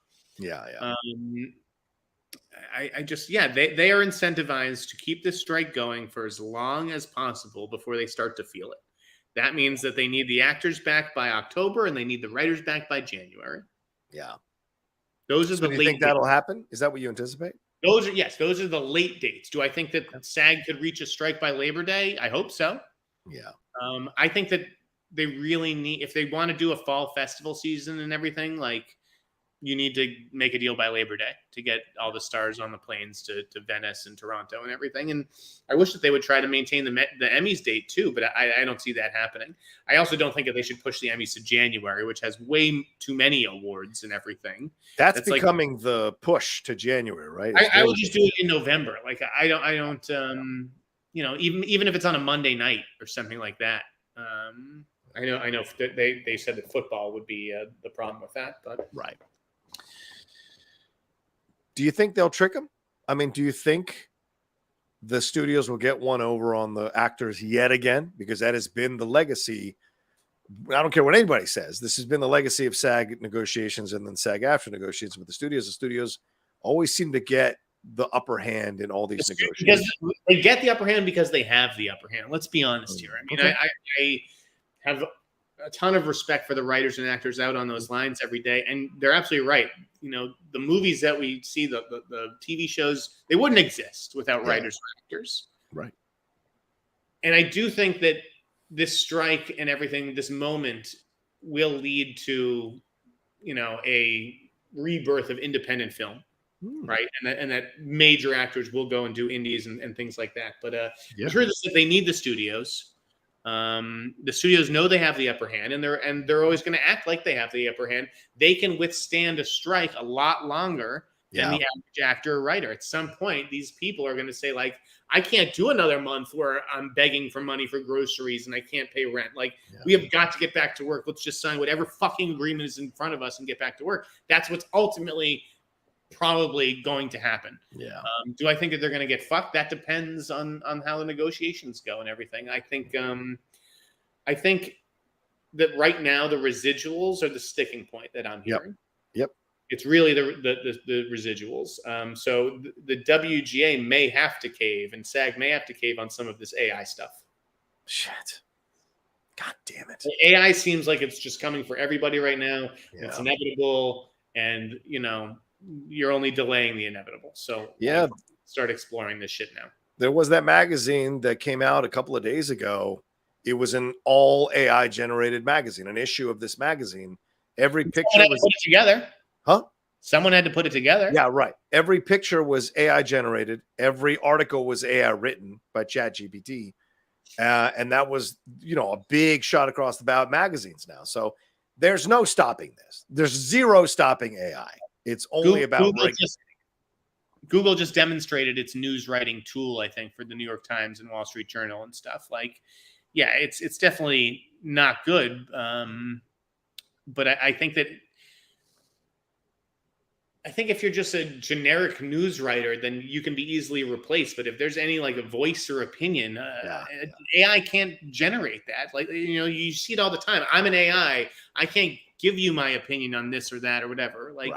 I just, they are incentivized to keep this strike going for as long as possible before they start to feel it. That means that they need the actors back by October and they need the writers back by January. Those are the late dates. Do you think that'll happen? Is that what you anticipate? Those are the late dates. Do I think that SAG could reach a strike by Labor Day? I hope so. I think that they really need, if they want to do a fall festival season and everything, like, you need to make a deal by Labor Day to get all the stars on the planes to Venice and Toronto and everything. And I wish that they would try to maintain the Emmys date too, but I don't see that happening. I also don't think that they should push the Emmys to January, which has way too many awards and everything. That's becoming like the push to January, right? I would just do it in November. Like I don't you know, even if it's on a Monday night or something like that. I know that they said that football would be the problem with that, but Do you think they'll trick them? I mean, do you think the studios will get one over on the actors yet again? Because that has been the legacy. I don't care what anybody says. This has been the legacy of SAG negotiations and then SAG AFTRA negotiations with the studios. The studios always seem to get the upper hand in all these negotiations. Because they get the upper hand because they have the upper hand. Let's be honest here. I mean, I have a ton of respect for the writers and actors out on those lines every day. And they're absolutely right. You know, the movies that we see, the TV shows, they wouldn't exist without writers and actors. Right. And I do think that this strike and everything, this moment will lead to, you know, a rebirth of independent film. Right. And that major actors will go and do indies and things like that. But the truth is that they need the studios. The studios know they have the upper hand, and they're always going to act like they have the upper hand. They can withstand a strike a lot longer than the average actor or writer. At some point, these people are going to say, like, I can't do another month where I'm begging for money for groceries and I can't pay rent. Like, we have got to get back to work. Let's just sign whatever fucking agreement is in front of us and get back to work. That's what's ultimately probably going to happen. Do I think that they're going to get fucked? That depends on how the negotiations go and everything. I think that right now the residuals are the sticking point that I'm hearing. It's really the residuals. So the WGA may have to cave and SAG may have to cave on some of this AI stuff. Shit. God damn it. The AI seems like it's just coming for everybody right now. It's inevitable, and you know, you're only delaying the inevitable. So start exploring this shit now. There was that magazine that came out a couple of days ago. It was an all AI generated magazine, an issue of this magazine. Every picture was put it together. Huh? Someone had to put it together. Yeah, right. Every picture was AI generated. Every article was AI written by ChatGPT. And that was, you know, a big shot across the bow at magazines now. So there's no stopping this. There's zero stopping AI. It's only about Google just demonstrated its news writing tool, I think, for the New York Times and Wall Street Journal and stuff. Like, yeah, it's definitely not good. But I think that if you're just a generic news writer, then you can be easily replaced. But if there's any like a voice or opinion, AI can't generate that. Like, you know, you see it all the time. I'm an AI. I can't give you my opinion on this or that or whatever. Like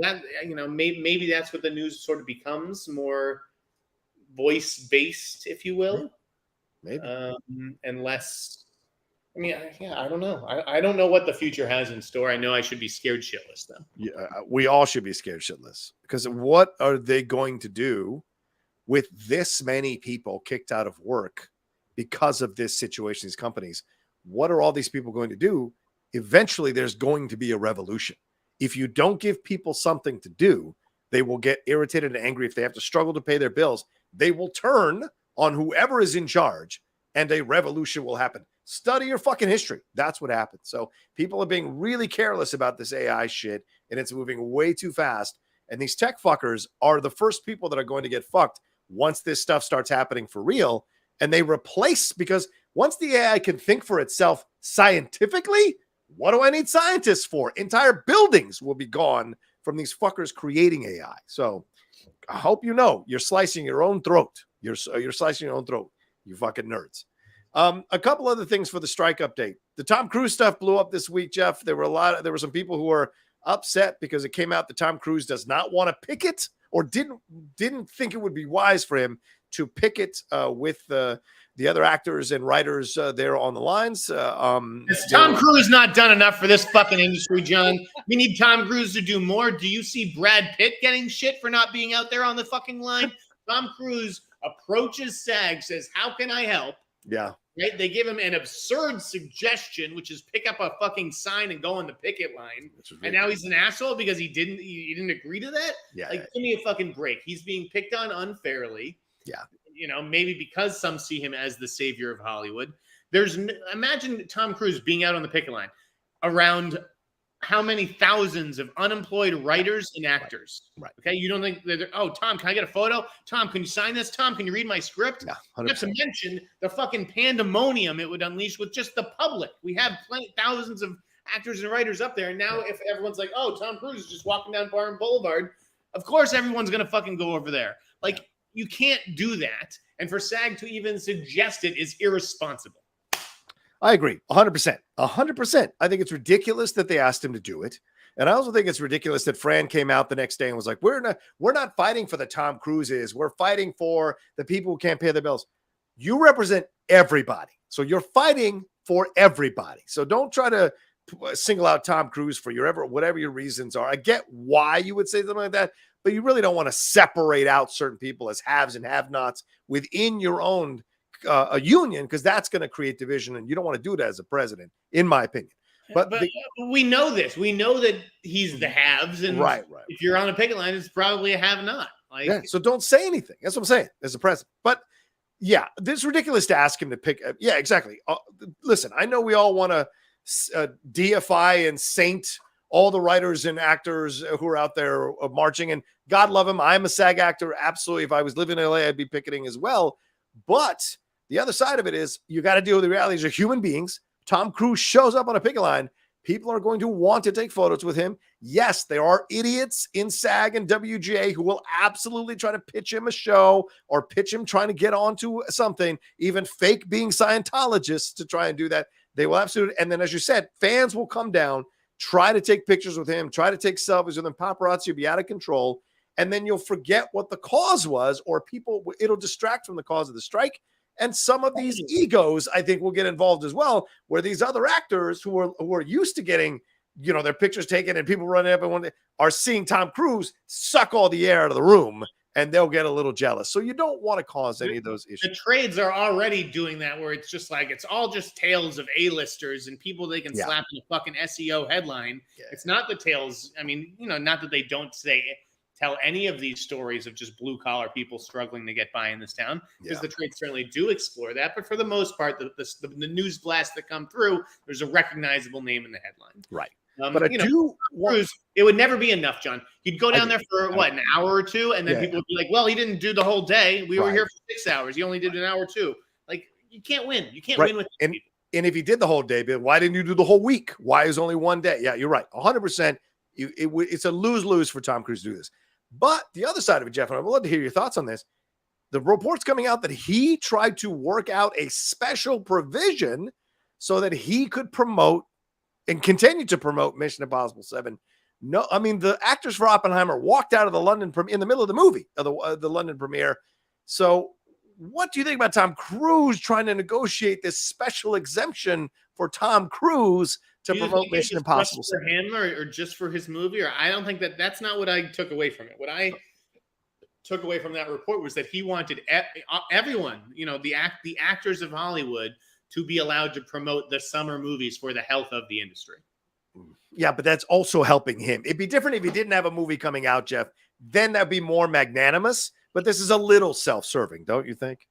that, you know, maybe that's what the news sort of becomes, more voice based, if you will. Maybe. And less I mean, yeah, I don't know. I don't know what the future has in store. I know I should be scared shitless, though. Yeah, we all should be scared shitless, because what are they going to do with this many people kicked out of work because of this situation, these companies? What are all these people going to do? Eventually, there's going to be a revolution. If you don't give people something to do, they will get irritated and angry. If they have to struggle to pay their bills, they will turn on whoever is in charge, and a revolution will happen. Study your fucking history. That's what happened. So people are being really careless about this AI shit, and it's moving way too fast. And these tech fuckers are the first people that are going to get fucked once this stuff starts happening for real. And they replace, because once the AI can think for itself scientifically, what do I need scientists for? Entire buildings will be gone from these fuckers creating AI. So I hope you know you're slicing your own throat. You're slicing your own throat, you fucking nerds. A couple other things for the strike update. The Tom Cruise stuff blew up this week, Jeff. There were some people who were upset because it came out that Tom Cruise does not want to picket, or didn't think it would be wise for him to picket with the other actors and writers there on the lines. Has Tom Cruise not done enough for this fucking industry, John? We need Tom Cruise to do more. Do you see Brad Pitt getting shit for not being out there on the fucking line? Tom Cruise approaches SAG, says, "How can I help?" Yeah. Right? They give him an absurd suggestion, which is pick up a fucking sign and go on the picket line. And now he's an asshole because he didn't agree to that. Yeah. Like, give me a fucking break. He's being picked on unfairly. Yeah. You know, maybe because some see him as the savior of Hollywood. Imagine Tom Cruise being out on the picket line around how many thousands of unemployed writers and actors. Right. Okay. You don't think that, oh, Tom, can I get a photo? Tom, can you sign this? Tom, can you read my script? Yeah, not to mention the fucking pandemonium it would unleash with just the public. We have thousands of actors and writers up there. And now if everyone's like, oh, Tom Cruise is just walking down Barn Boulevard, of course everyone's going to fucking go over there. Like, you can't do that. And for SAG to even suggest it is irresponsible. I agree. 100%. 100%. I think it's ridiculous that they asked him to do it. And I also think it's ridiculous that Fran came out the next day and was like, we're not fighting for the Tom Cruises. We're fighting for the people who can't pay their bills. You represent everybody. So you're fighting for everybody. So don't try to single out Tom Cruise for whatever your reasons are. I get why you would say something like that, but you really don't want to separate out certain people as haves and have-nots within your own a union, because that's going to create division, and you don't want to do that as a president, in my opinion. But we know this. We know that he's the haves, and right. If you're on a picket line, it's probably a have-not. Like, yeah, so don't say anything. That's what I'm saying as a president. But yeah, this is ridiculous to ask him to pick. Yeah, exactly. Listen, I know we all want to deify and saint all the writers and actors who are out there marching, and God love him. I'm a SAG actor. Absolutely. If I was living in LA, I'd be picketing as well. But the other side of it is you got to deal with the realities. You're human beings. Tom Cruise shows up on a picket line. People are going to want to take photos with him. Yes, there are idiots in SAG and WGA who will absolutely try to pitch him a show or pitch him trying to get onto something, even fake being Scientologists to try and do that. They will absolutely. And then, as you said, fans will come down, try to take pictures with him, try to take selfies with him. Paparazzi will be out of control. And then you'll forget what the cause was, or it'll distract from the cause of the strike. And some of these egos, I think, will get involved as well, where these other actors who are used to getting, their pictures taken and people running up and are seeing Tom Cruise suck all the air out of the room, and they'll get a little jealous. So you don't want to cause any of those issues. The trades are already doing that, where it's just like, it's all just tales of A-listers and people they can slap in a fucking SEO headline. Yeah. It's not the tales. I mean, not that they don't tell any of these stories of just blue-collar people struggling to get by in this town, because the trades certainly do explore that. But for the most part, the news blasts that come through, there's a recognizable name in the headline. Right. But it would never be enough, John. You'd go down there for an hour or two, and then people would be like, well, he didn't do the whole day. We were here for 6 hours. He only did an hour or two. Like, you can't win. You can't win with people. And if he did the whole day, why didn't you do the whole week? Why is only one day? Yeah, you're right. 100%. It's a lose-lose for Tom Cruise to do this. But the other side of it, Jeff, and I would love to hear your thoughts on this. The report's coming out that he tried to work out a special provision so that he could promote and continue to promote Mission Impossible 7. No, I mean, the actors for Oppenheimer walked out of the London in the middle of the movie, of the London premiere. So what do you think about Tom Cruise trying to negotiate this special exemption for Tom Cruise to promote Mission Impossible? Just for him or just for his movie? Or I don't think that's not what I took away from it. What I took away from that report was that he wanted everyone, the actors of Hollywood, to be allowed to promote the summer movies for the health of the industry. Yeah, but that's also helping him. It'd be different if he didn't have a movie coming out, Jeff. Then that'd be more magnanimous. But this is a little self-serving, don't you think?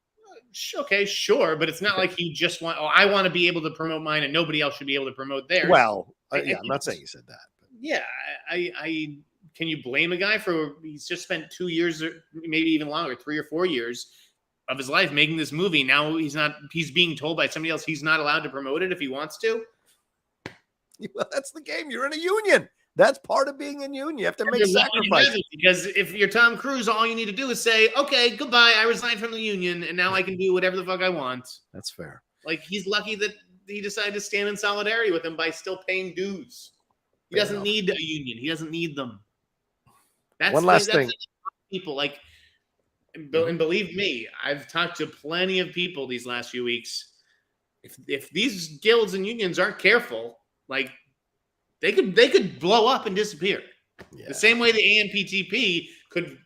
Okay, sure, but it's not like he just I want to be able to promote mine and nobody else should be able to promote theirs. Well, yeah, I'm not saying you said that. But. Yeah, I can you blame a guy for he's just spent 2 years or maybe even longer, 3 or 4 years of his life making this movie. Now he's being told by somebody else he's not allowed to promote it if he wants to. Well, that's the game. You're in a union. That's part of being in union. You have to make sacrifices. Because if you're Tom Cruise, all you need to do is say, okay, goodbye. I resigned from the union and now I can do whatever the fuck I want. That's fair. Like, he's lucky that he decided to stand in solidarity with him by still paying dues. He doesn't need a union. He doesn't need them. That's one last thing. People like, and believe me, I've talked to plenty of people these last few weeks. If these guilds and unions aren't careful, like, they could blow up and disappear. Yeah. The same way the AMPTP could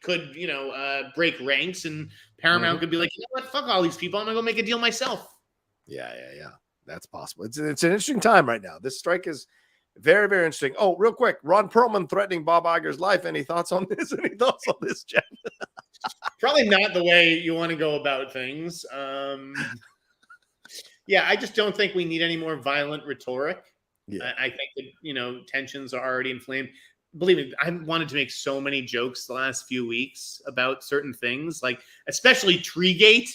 break ranks, and Paramount could be like, you know what, fuck all these people. I'm gonna go make a deal myself. Yeah. That's possible. It's an interesting time right now. This strike is very, very interesting. Oh, real quick, Ron Perlman threatening Bob Iger's life. Any thoughts on this? Jeff? Probably not the way you want to go about things. Yeah, I just don't think we need any more violent rhetoric. Yeah. I think that, tensions are already inflamed. Believe me, I wanted to make so many jokes the last few weeks about certain things, like especially Treegate.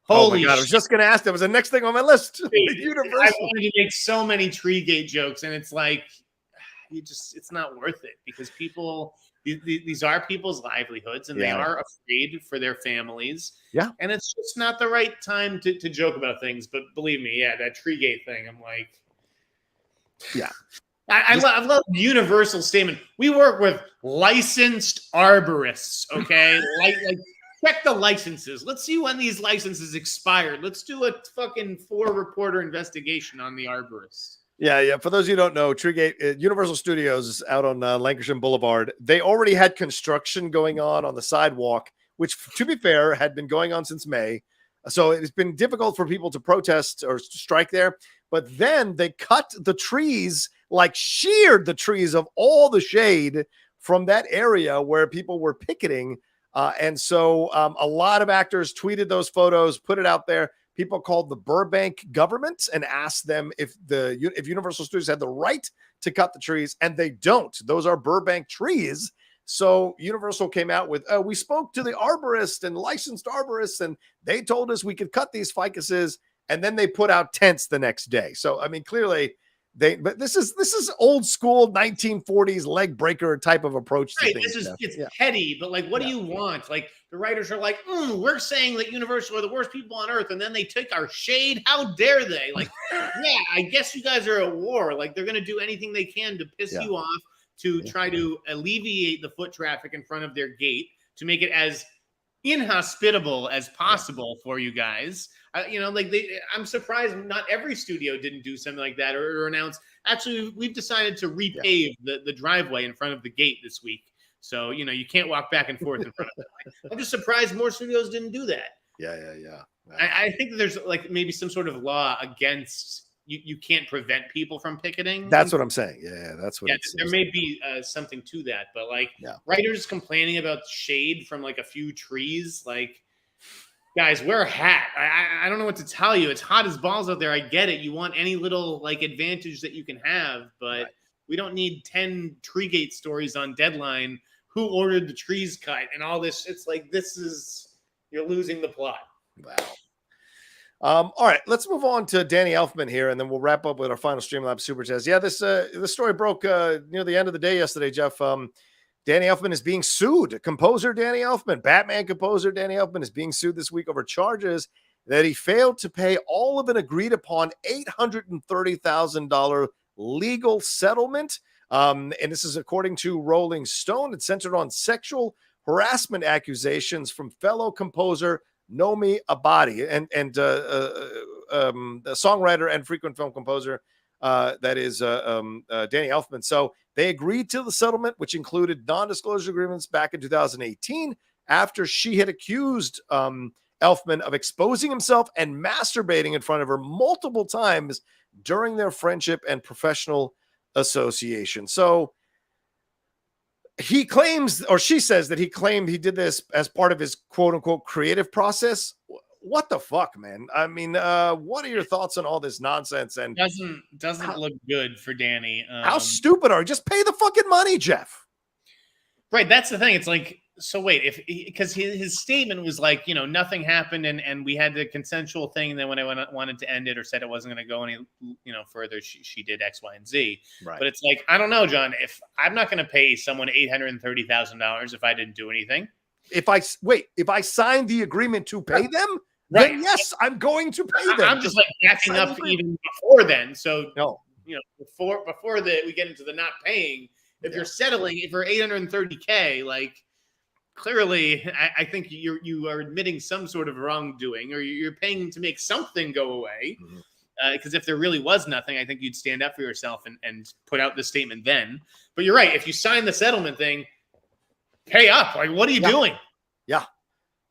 Holy God, I was just going to ask. That was the next thing on my list. Universal. I wanted to make so many Treegate jokes, and it's like, it's not worth it because these are people's livelihoods, and they are afraid for their families. Yeah. And it's just not the right time to joke about things. But believe me, that Treegate thing, I'm like, yeah. I love Universal's statement. We work with licensed arborists, okay? like check the licenses. Let's see when these licenses expired. Let's do a fucking 4-reporter investigation on the arborists. Yeah. For those of you who don't know, Treegate, Universal Studios out on Lancashire Boulevard, they already had construction going on the sidewalk, which, to be fair, had been going on since May. So it's been difficult for people to protest or strike there. But then they cut the trees, like sheared the trees of all the shade from that area where people were picketing. And so a lot of actors tweeted those photos, put it out there. People called the Burbank government and asked them if Universal Studios had the right to cut the trees, and they don't. Those are Burbank trees. So Universal came out with, we spoke to the arborist and licensed arborists, and they told us we could cut these ficuses, and then they put out tents the next day. So, I mean, clearly but this is old school 1940s leg breaker type of approach to things. It's petty, but like, what do you want? Like, the writers are like, we're saying that Universal are the worst people on earth, and then they take our shade. How dare they? Like, yeah, I guess you guys are at war. Like, they're going to do anything they can to piss you off, to try to alleviate the foot traffic in front of their gate, to make it as inhospitable as possible for you guys. I'm surprised not every studio didn't do something like that or announce, actually, we've decided to repave the driveway in front of the gate this week. So, you can't walk back and forth in front of it. I'm just surprised more studios didn't do that. Yeah. Wow. I think that there's like maybe some sort of law against you can't prevent people from picketing. That's what I'm saying. Yeah, that's what there may be something to that, but like writers complaining about shade from like a few trees, like, guys, wear a hat. I don't know what to tell you. It's hot as balls out there. I get it. You want any little like advantage that you can have, but we don't need 10 Treegate stories on Deadline. Who ordered the trees cut and all this? It's like, you're losing the plot. Wow. All right, let's move on to Danny Elfman here, and then we'll wrap up with our final StreamLabs Super Chats. Yeah, this story broke near the end of the day yesterday, Jeff. Danny Elfman is being sued. Composer Danny Elfman, Batman composer Danny Elfman, is being sued this week over charges that he failed to pay all of an agreed-upon $830,000 legal settlement. And this is according to Rolling Stone. It's centered on sexual harassment accusations from fellow composer Nomi Abadi, and the songwriter and frequent film composer that is Danny Elfman. So they agreed to the settlement, which included non-disclosure agreements back in 2018 after she had accused Elfman of exposing himself and masturbating in front of her multiple times during their friendship and professional association. So he claims, or she says that he claimed he did this as part of his quote unquote creative process. What the fuck, man? I mean, what are your thoughts on all this nonsense? And doesn't look good for Danny. How stupid are you? Just pay the fucking money, Jeff. Right. That's the thing. It's like, so wait, because his statement was like, nothing happened and we had the consensual thing. And then when I wanted to end it or said it wasn't going to go any, further, she did X, Y, and Z. Right. But it's like, I don't know, John, if I'm not going to pay someone $830,000 if I didn't do anything. If I signed the agreement to pay them, right, then yes, I'm going to pay them. I'm just like backing up even before then. So, before we get into the not paying, if you're settling for $830K, like, clearly, I think you are admitting some sort of wrongdoing, or you're paying to make something go away. Because if there really was nothing, I think you'd stand up for yourself and put out the statement then. But you're right. If you sign the settlement thing, pay up. Like, what are you doing? Yeah.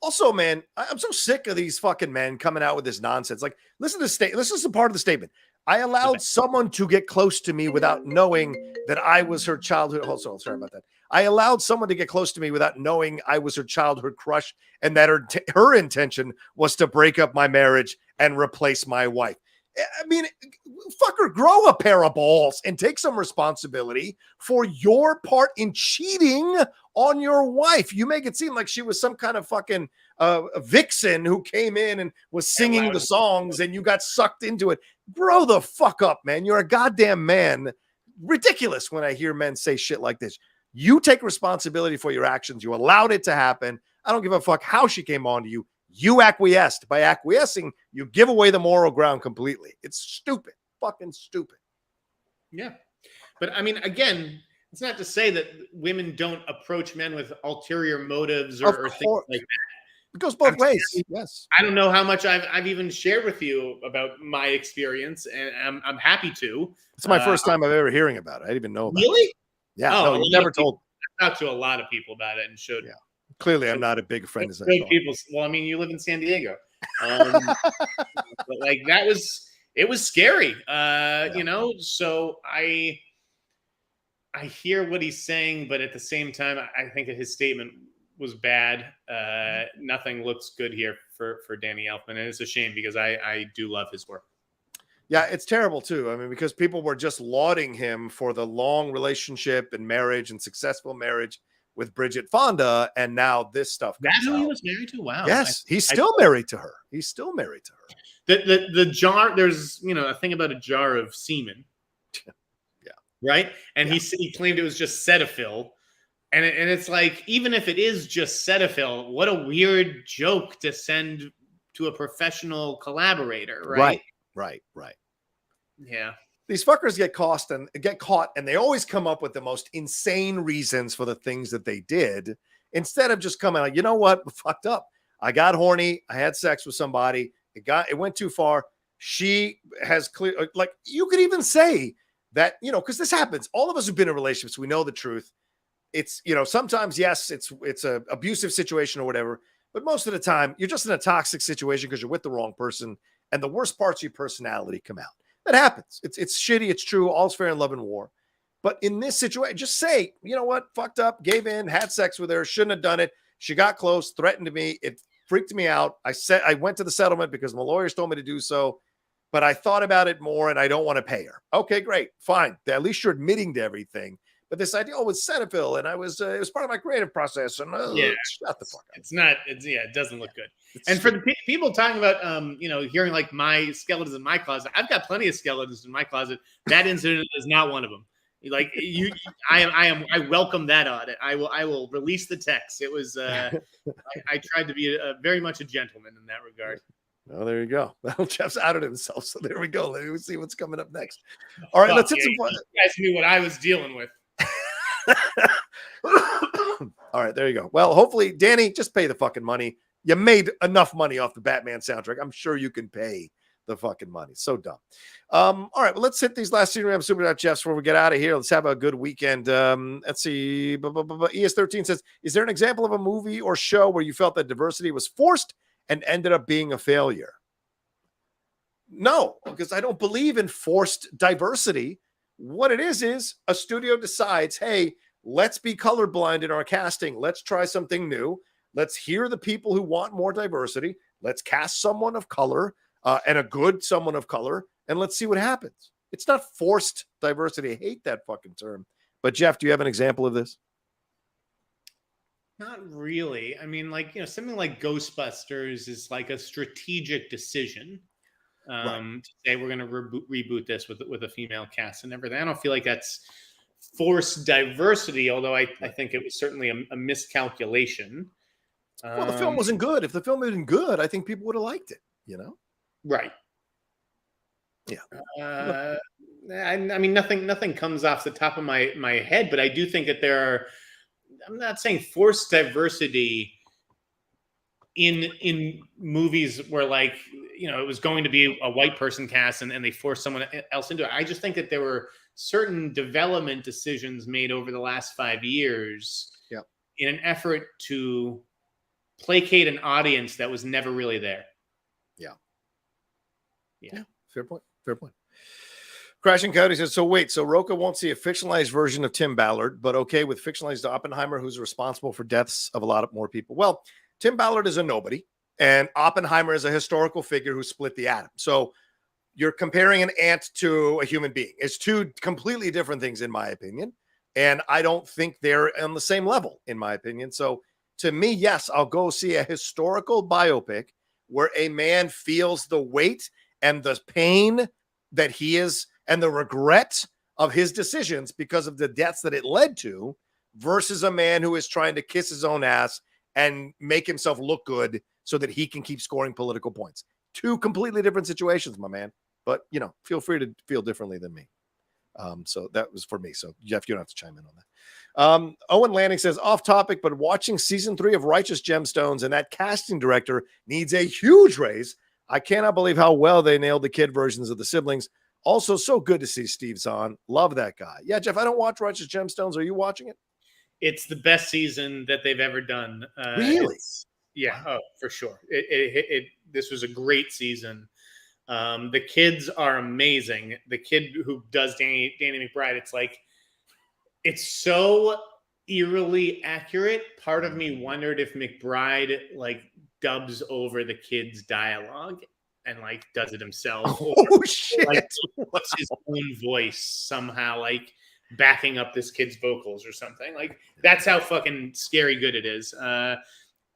Also, man, I'm so sick of these fucking men coming out with this nonsense. Like, listen to part of the statement. I allowed someone to get close to me without knowing that I was her childhood. Oh, sorry about that. I allowed someone to get close to me without knowing I was her childhood crush and that her intention was to break up my marriage and replace my wife. I mean, fucker, grow a pair of balls and take some responsibility for your part in cheating on your wife. You make it seem like she was some kind of fucking vixen who came in and was singing the songs and you got sucked into it. Grow the fuck up, man. You're a goddamn man. Ridiculous when I hear men say shit like this. You take responsibility for your actions. You allowed it to happen. I don't give a fuck how she came on to you. You acquiesced. By acquiescing, you give away the moral ground completely. It's stupid. Fucking stupid. Yeah. But I mean, again, it's not to say that women don't approach men with ulterior motives or things like that. It goes both ways. Yes. I don't know how much I've even shared with you about my experience, and I'm happy to. It's my first time I've ever hearing about it. I didn't even know about really? it. Yeah. No, you never told. I talked to a lot of people about it and showed. Yeah. Clearly, I'm not a big friend as I thought. People. Well, I mean, you live in San Diego, but like it was scary. So I hear what he's saying, but at the same time, I think that his statement was bad. Nothing looks good here for Danny Elfman, and it's a shame because I do love his work. Yeah, it's terrible too. I mean, because people were just lauding him for the long relationship and marriage and successful marriage with Bridget Fonda, and now this stuff. That's who he was married to? Wow. Yes, he's still married to her. He's still married to her. The jar, there's a thing about a jar of semen. Yeah. Right? And he claimed it was just Cetaphil. And it's like, even if it is just Cetaphil, what a weird joke to send to a professional collaborator, right? Right. Yeah. These fuckers get caught, and they always come up with the most insane reasons for the things that they did, instead of just coming like, you know what, fucked up. I got horny. I had sex with somebody. It went too far. She has clear, like, you could even say that, because this happens. All of us who've been in relationships, we know the truth. It's, sometimes, yes, it's a abusive situation or whatever, but most of the time you're just in a toxic situation because you're with the wrong person, and the worst parts of your personality come out. That happens. It's shitty. It's true. All's fair in love and war. But in this situation, just say, you know what? Fucked up, gave in, had sex with her, shouldn't have done it. She got close, threatened me. It freaked me out. I went to the settlement because my lawyers told me to do so, but I thought about it more and I don't want to pay her. Okay, great. Fine. At least you're admitting to everything. But this idea, it was Cetaphil, and it was part of my creative process. And shut the fuck up. It doesn't look good. And for the people talking about, hearing like my skeletons in my closet, I've got plenty of skeletons in my closet. That incident is not one of them. Like I welcome that audit. I will release the text. It was, I tried to be very much a gentleman in that regard. Well, there you go. Well, Jeff's outed himself. So there we go. Let's see what's coming up next. All right, let's hit some fun. You guys knew what I was dealing with. All right, there you go. Well, hopefully, Danny, just pay the fucking money. You made enough money off the Batman soundtrack. I'm sure you can pay the fucking money. So dumb. All right, well, let's hit these last StreamLabs SuperChat Jeffs before we get out of here. Let's have a good weekend. Let's see. ES13 says, is there an example of a movie or show where you felt that diversity was forced and ended up being a failure? No, because I don't believe in forced diversity. What it is a studio decides, hey, let's be colorblind in our casting. Let's try something new. Let's hear the people who want more diversity. Let's cast someone of color and a good someone of color, and let's see what happens. It's not forced diversity. I hate that fucking term. But Jeff, do you have an example of this? Not really. I mean, like, something like Ghostbusters is like a strategic decision. To say we're going to reboot this with a female cast and everything. I don't feel like that's forced diversity, although I think it was certainly a miscalculation. Well, the film wasn't good. If the film had been good, I think people would have liked it, Right. Yeah. I mean, nothing comes off the top of my head, but I do think that I'm not saying forced diversity in movies where, like, it was going to be a white person cast and they forced someone else into it. I just think that there were certain development decisions made over the last 5 years in an effort to placate an audience that was never really there. Yeah. Fair point. Crashing Cody says, so Rocha won't see a fictionalized version of Tim Ballard, but okay with fictionalized Oppenheimer, who's responsible for deaths of a lot more people. Well, Tim Ballard is a nobody, and Oppenheimer is a historical figure who split the atom. So you're comparing an ant to a human being. It's two completely different things, in my opinion. And I don't think they're on the same level, in my opinion. So to me, yes, I'll go see a historical biopic where a man feels the weight and the pain that he is and the regret of his decisions because of the deaths that it led to, versus a man who is trying to kiss his own ass and make himself look good so that he can keep scoring political points. Two completely different situations, my man. But, feel free to feel differently than me. So that was for me. So, Jeff, you don't have to chime in on that. Owen Lanning says, off topic, but watching season 3 of Righteous Gemstones, and that casting director needs a huge raise. I cannot believe how well they nailed the kid versions of the siblings. Also, so good to see Steve Zahn. Love that guy. Yeah, Jeff, I don't watch Righteous Gemstones. Are you watching it? It's the best season that they've ever done. Really? Yeah, oh, for sure. This was a great season. The kids are amazing. The kid who does Danny McBride, it's so eerily accurate. Part of me wondered if McBride dubs over the kid's dialogue and does it himself. Oh shit! What's his own voice somehow backing up this kid's vocals or something. That's how fucking scary good it is.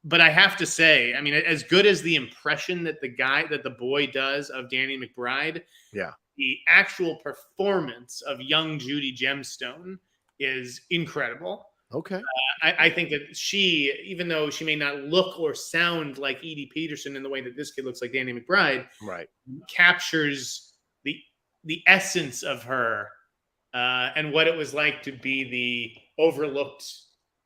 But I have to say, I mean, as good as the impression that the boy does of Danny McBride, the actual performance of young Judy Gemstone is incredible. Okay. I think that she, even though she may not look or sound like Edie Peterson in the way that this kid looks like Danny McBride, captures the essence of her and what it was like to be the overlooked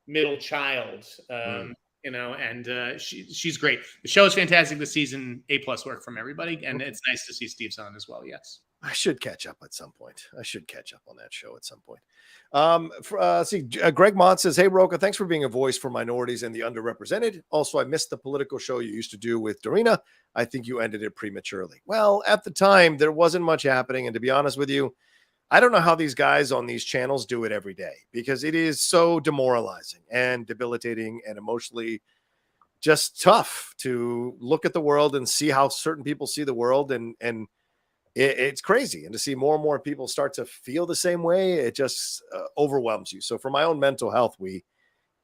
middle child. And she's great. The show is fantastic this season. A+ work from everybody, and it's nice to see Steve Zahn as well. Yes. I should catch up at some point. I should catch up on that show at some point. Greg Mott says, hey, Rocha, thanks for being a voice for minorities and the underrepresented. Also, I missed the political show you used to do with Dorina. I think you ended it prematurely. Well, at the time, there wasn't much happening. And to be honest with you, I don't know how these guys on these channels do it every day, because it is so demoralizing and debilitating and emotionally just tough to look at the world and see how certain people see the world. And it's crazy. And to see more and more people start to feel the same way, it just overwhelms you. So for my own mental health, we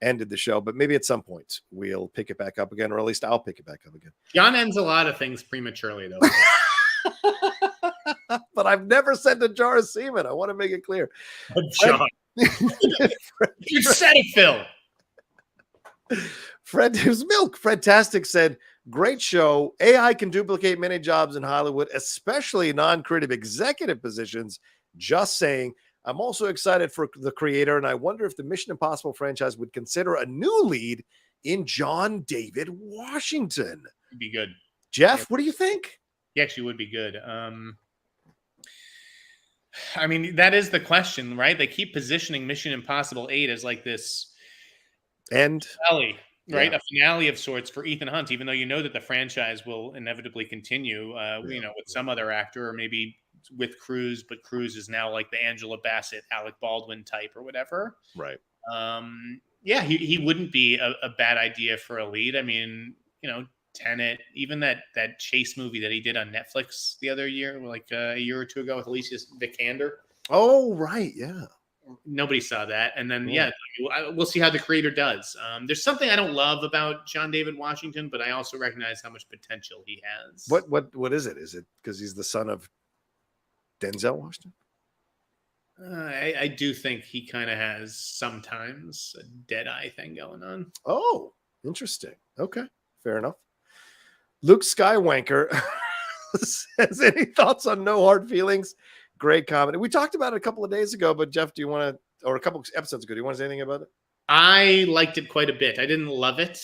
ended the show, but maybe at some point we'll pick it back up again, or at least I'll pick it back up again. John ends a lot of things prematurely, though. But I've never sent a jar of semen. I want to make it clear. John. You said it, Phil. Fred, his milk. Fredtastic said, great show. AI can duplicate many jobs in Hollywood, especially non-creative executive positions. Just saying. I'm also excited for the creator, and I wonder if the Mission Impossible franchise would consider a new lead in John David Washington. It'd be good. Jeff, what do you think? He actually would be good. I mean, that is the question, right? They keep positioning Mission Impossible 8 as like this finale, right? A finale of sorts for Ethan Hunt, even though you know that the franchise will inevitably continue, you know, with some other actor or maybe with Cruise, but Cruise is now like the Angela Bassett, Alec Baldwin type or whatever. Right. Yeah, he wouldn't be a bad idea for a lead. I mean, you know, Tenet, even that chase movie that he did on Netflix the other year, like a year or two ago with Alicia Vikander. Oh, right. Yeah. Nobody saw that. And then, we'll see how the creator does. There's something I don't love about John David Washington, but I also recognize how much potential he has. What is it? Is it because he's the son of Denzel Washington? I do think he kind of has sometimes a dead eye thing going on. Oh, interesting. Okay. Fair enough. Luke Skywanker says, any thoughts on No Hard Feelings? Great comedy. We talked about it a couple of days ago, but Jeff, do you want to, or a couple of episodes ago, do you want to say anything about it? I liked it quite a bit. I didn't love it.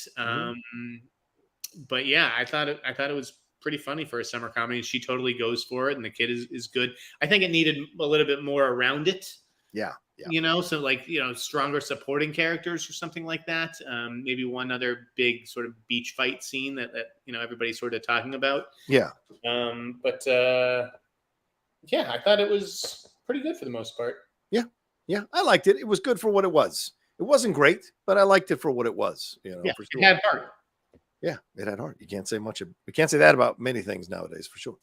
But yeah, I thought it was pretty funny for a summer comedy. She totally goes for it, and the kid is good. I think it needed a little bit more around it. Yeah. You know, so like, you know, stronger supporting characters or something like that. Maybe one other big sort of beach fight scene that you know, everybody's sort of talking about. Yeah. But yeah, I thought it was pretty good for the most part. Yeah, I liked it. It was good for what it was. It wasn't great, but I liked it for what it was. You know, yeah, for sure. It had heart. Yeah, it had heart. You can't say much. We can't say that about many things nowadays, for sure.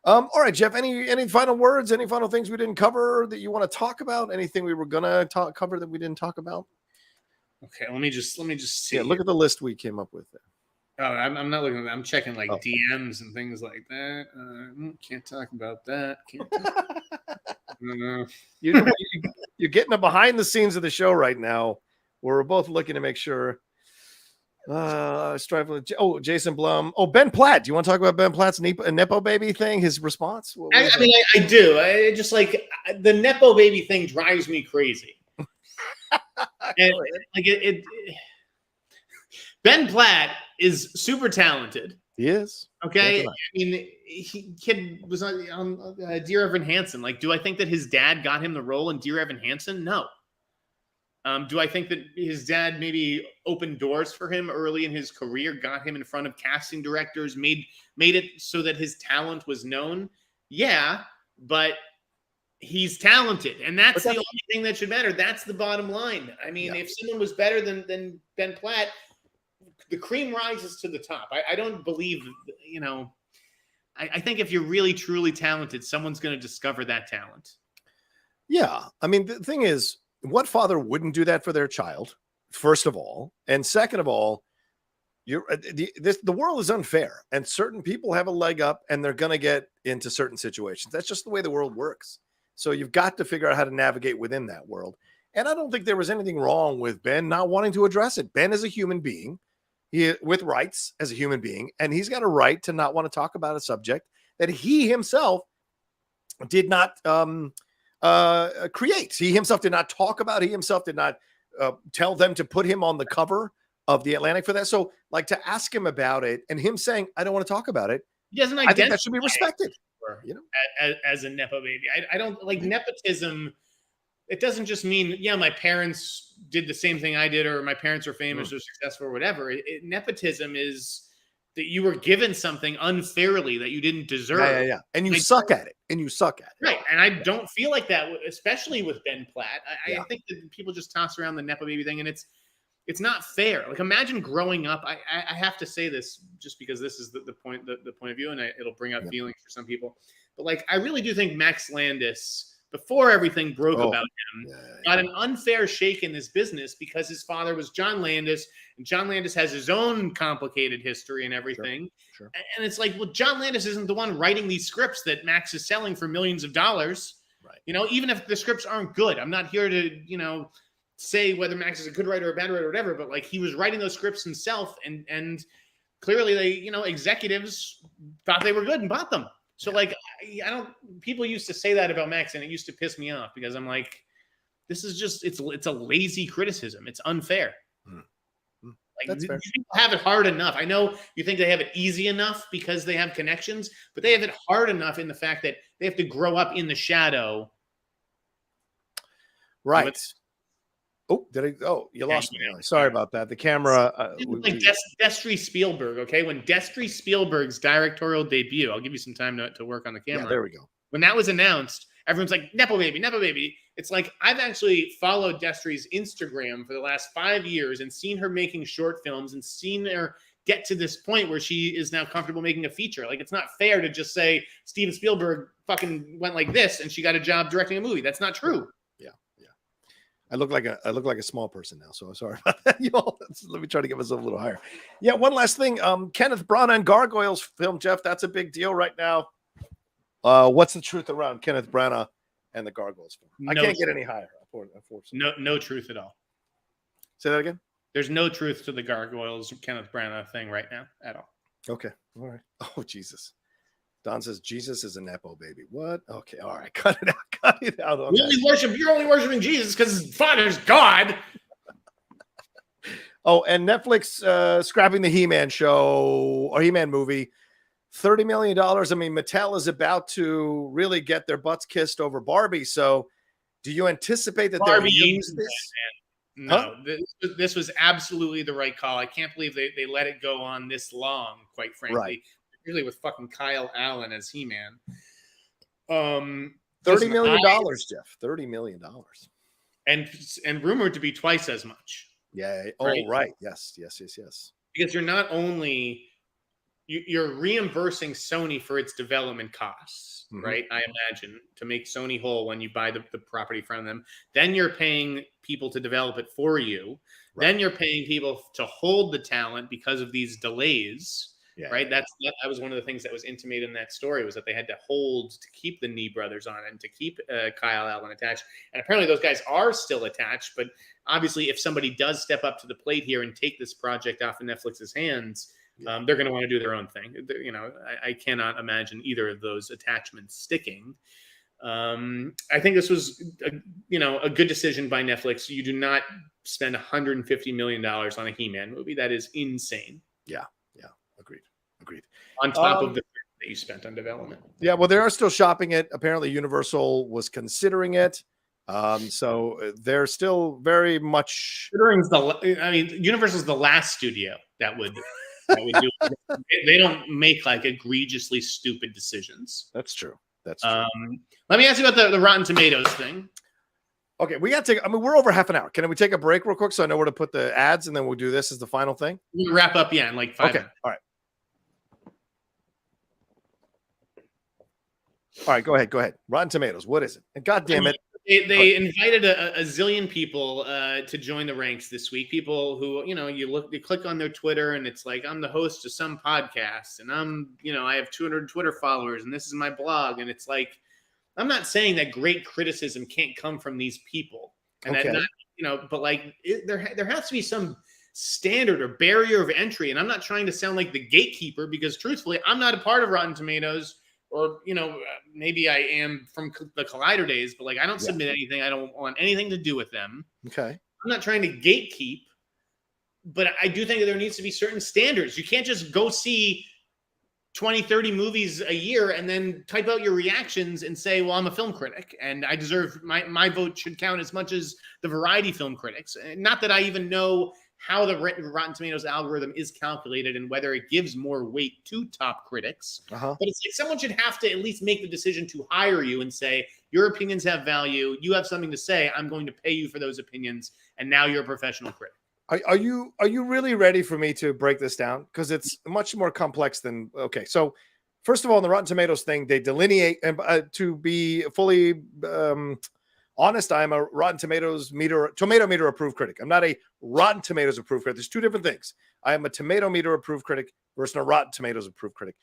All right, Jeff. Any final words? Any final things we didn't cover that you want to talk about? Anything we were gonna cover that we didn't talk about? Okay, let me just see. Yeah, look at the list we came up with there. Oh, I'm not looking at that. I'm checking like DMs and things like that. Can't talk about that. Can't talk. No. You're getting a behind the scenes of the show right now. We're both looking to make sure. Jason Blum. Oh, Ben Platt. Do you want to talk about Ben Platt's Nepo baby thing? His response? I mean, I do. I just like the Nepo baby thing drives me crazy. And like Ben Platt is super talented. He is. Okay. I mean, kid was on Dear Evan Hansen. Like, do I think that his dad got him the role in Dear Evan Hansen? No. Do I think that his dad maybe opened doors for him early in his career, got him in front of casting directors, made it so that his talent was known? Yeah, but he's talented, and that's the only thing that should matter. That's the bottom line. I mean, if someone was better than Ben Platt, the cream rises to the top. I don't believe, you know, I think if you're really, truly talented, someone's going to discover that talent. Yeah. I mean, the thing is, what father wouldn't do that for their child, first of all? And second of all, the world is unfair, and certain people have a leg up, and they're going to get into certain situations. That's just the way the world works. So you've got to figure out how to navigate within that world. And I don't think there was anything wrong with Ben not wanting to address it. Ben is a human being with rights as a human being, and he's got a right to not want to talk about a subject that he himself did not create. He himself did not talk about. He himself did not tell them to put him on the cover of the Atlantic for that. So, like, to ask him about it and him saying, "I don't want to talk about it," he doesn't. I think that should be respected. You know, as a Nepo baby, I don't like nepotism. It doesn't just mean, yeah, my parents did the same thing I did, or my parents are famous or successful or whatever. Nepotism is that you were given something unfairly that you didn't deserve. Yeah. And you suck at it. Right. And I don't feel like that, especially with Ben Platt. I think that people just toss around the Nepo baby thing, and it's not fair. Like, imagine growing up. I have to say this just because this is the point of view, and it'll bring up feelings for some people. But like, I really do think Max Landis, before everything broke about him, got an unfair shake in this business because his father was John Landis, and John Landis has his own complicated history and everything. Sure. And it's like, well, John Landis isn't the one writing these scripts that Max is selling for millions of dollars. Right. You know, even if the scripts aren't good, I'm not here to, you know, say whether Max is a good writer or a bad writer or whatever, but like, he was writing those scripts himself, and clearly they, you know, executives thought they were good and bought them. So like, people used to say that about Max, and it used to piss me off because I'm like, this is just, it's a lazy criticism. It's unfair. Like, That's fair. these people have it hard enough. I know you think they have it easy enough because they have connections, but they have it hard enough in the fact that they have to grow up in the shadow. Right. Oh, you lost me. Sorry about that. The camera. Like Destry Spielberg, okay? When Destry Spielberg's directorial debut, I'll give you some time to work on the camera. Yeah, there we go. When that was announced, everyone's like, Nepo baby, Nepo baby. It's like, I've actually followed Destry's Instagram for the last 5 years and seen her making short films and seen her get to this point where she is now comfortable making a feature. Like, it's not fair to just say Steven Spielberg fucking went like this and she got a job directing a movie. That's not true. I look like a small person now, so I'm sorry about that. Let me try to get myself a little higher. Yeah, one last thing. Kenneth Branagh and Gargoyles film, Jeff. That's a big deal right now. What's the truth around Kenneth Branagh and the Gargoyles film? I can't get any higher, unfortunately. No truth at all. Say that again. There's no truth to the Gargoyles Kenneth Branagh thing right now at all. Okay. All right. Oh, Jesus. Don says Jesus is a Nepo baby. What? Okay. All right. Cut it out. Cut it out. You're only worshiping Jesus because his father's God. Oh, and Netflix scrapping the He-Man show or He-Man movie. $30 million. I mean, Mattel is about to really get their butts kissed over Barbie. So do you anticipate that they'll use this? No, this was absolutely the right call. I can't believe they let it go on this long, quite frankly. Right. Really with fucking Kyle Allen as He-Man. $30 million, Jeff. $30 million. And rumored to be twice as much. Yeah. Oh, right. Yes. Because you're not only you're reimbursing Sony for its development costs, right? I imagine, to make Sony whole when you buy the property from them. Then you're paying people to develop it for you. Right. Then you're paying people to hold the talent because of these delays. Yeah. Right. That was one of the things that was intimated in that story, was that they had to hold to keep the Nee brothers on and to keep Kyle Allen attached. And apparently those guys are still attached. But obviously, if somebody does step up to the plate here and take this project off of Netflix's hands, they're going to want to do their own thing. I cannot imagine either of those attachments sticking. I think this was a good decision by Netflix. You do not spend $150 million on a He-Man movie. That is insane. Yeah. Agreed. On top of the that you spent on development. Yeah, well, they are still shopping it. Apparently, Universal was considering it. So they're still very much. Universal's the last studio that would do it. They don't make like egregiously stupid decisions. That's true. Let me ask you about the Rotten Tomatoes thing. Okay, we got to take. We're over half an hour. Can we take a break real quick so I know where to put the ads, and then we'll do this as the final thing? We'll wrap up, in like 5 minutes. All right. All right, go ahead. Rotten Tomatoes, what is it? And God damn it. They invited a zillion people to join the ranks this week. People who, you click on their Twitter and it's like, I'm the host of some podcast and I have 200 Twitter followers and this is my blog. And it's like, I'm not saying that great criticism can't come from these people. And but like there has to be some standard or barrier of entry. And I'm not trying to sound like the gatekeeper because truthfully, I'm not a part of Rotten Tomatoes. Or, maybe I am from the Collider days, but like I don't submit anything. I don't want anything to do with them. Okay. I'm not trying to gatekeep, but I do think that there needs to be certain standards. You can't just go see 20, 30 movies a year and then type out your reactions and say, well, I'm a film critic and I deserve my vote should count as much as the variety film critics. Not that I even know how the Rotten Tomatoes algorithm is calculated and whether it gives more weight to top critics. But it's like someone should have to at least make the decision to hire you and say, your opinions have value. You have something to say. I'm going to pay you for those opinions. And now you're a professional critic. Are you really ready for me to break this down? Because it's much more complex than, okay. So first of all, in the Rotten Tomatoes thing, they delineate, and to be fully honest, I'm a Rotten Tomatoes tomato meter approved critic. I'm not a Rotten Tomatoes approved critic. There's two different things. I am a tomato meter approved critic versus a Rotten Tomatoes approved critic.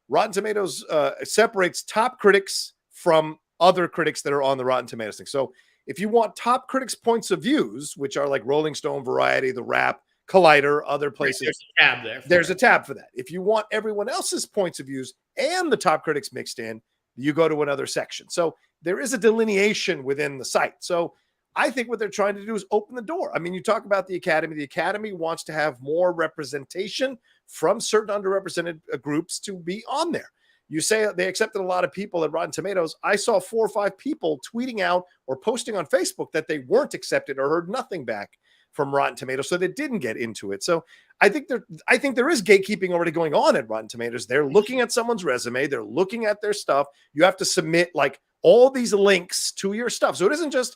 Rotten Tomatoes separates top critics from other critics that are on the Rotten Tomatoes thing. So if you want top critics' points of views, which are like Rolling Stone, Variety, The Wrap, Collider, other places, there's a tab there. There's a tab for that. If you want everyone else's points of views and the top critics mixed in, you go to another section. So there is a delineation within the site. So I think what they're trying to do is open the door. I mean, you talk about the Academy. The Academy wants to have more representation from certain underrepresented groups to be on there. You say they accepted a lot of people at Rotten Tomatoes. I saw 4 or 5 people tweeting out or posting on Facebook that they weren't accepted or heard nothing back from Rotten Tomatoes, so they didn't get into it. So I think there is gatekeeping already going on at Rotten Tomatoes. They're looking at someone's resume, they're looking at their stuff. You have to submit like all these links to your stuff. So it isn't just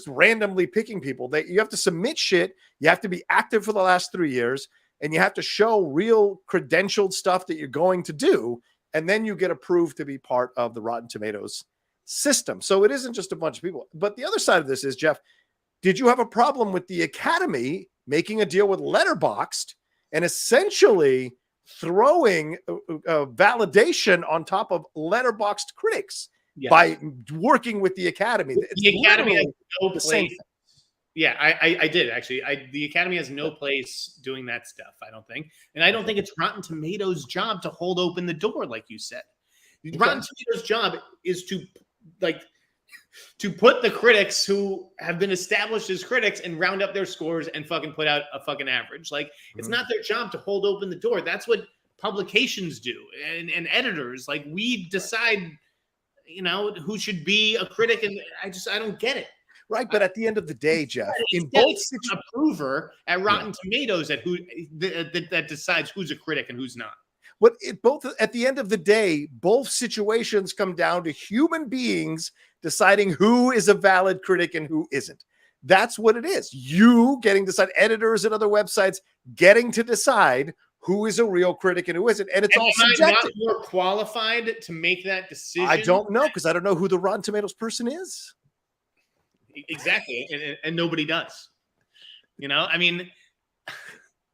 randomly picking people. You have to submit shit. You have to be active for the last 3 years, and you have to show real credentialed stuff that you're going to do, and then you get approved to be part of the Rotten Tomatoes system. So it isn't just a bunch of people. But the other side of this is, Jeff, did you have a problem with the Academy making a deal with Letterboxd and essentially throwing validation on top of Letterboxd critics by working with the Academy? The Academy has no place. Yeah, I did actually. The Academy has no place doing that stuff, I don't think. And I don't think it's Rotten Tomatoes' job to hold open the door, like you said. Rotten Tomatoes' job is to put the critics who have been established as critics and round up their scores and fucking put out a fucking average. Like, it's not their job to hold open the door. That's what publications do and editors. Like, we decide, who should be a critic, and I don't get it. Right, but at the end of the day, Jeff, in both situations, approver at Rotten Tomatoes that decides who's a critic and who's not. But at the end of the day, both situations come down to human beings deciding who is a valid critic and who isn't. That's what it is. You getting to decide, editors and other websites getting to decide who is a real critic and who isn't. And it's all subjective. Am I not more qualified to make that decision? I don't know, because I don't know who the Rotten Tomatoes person is. Exactly, and nobody does. I mean,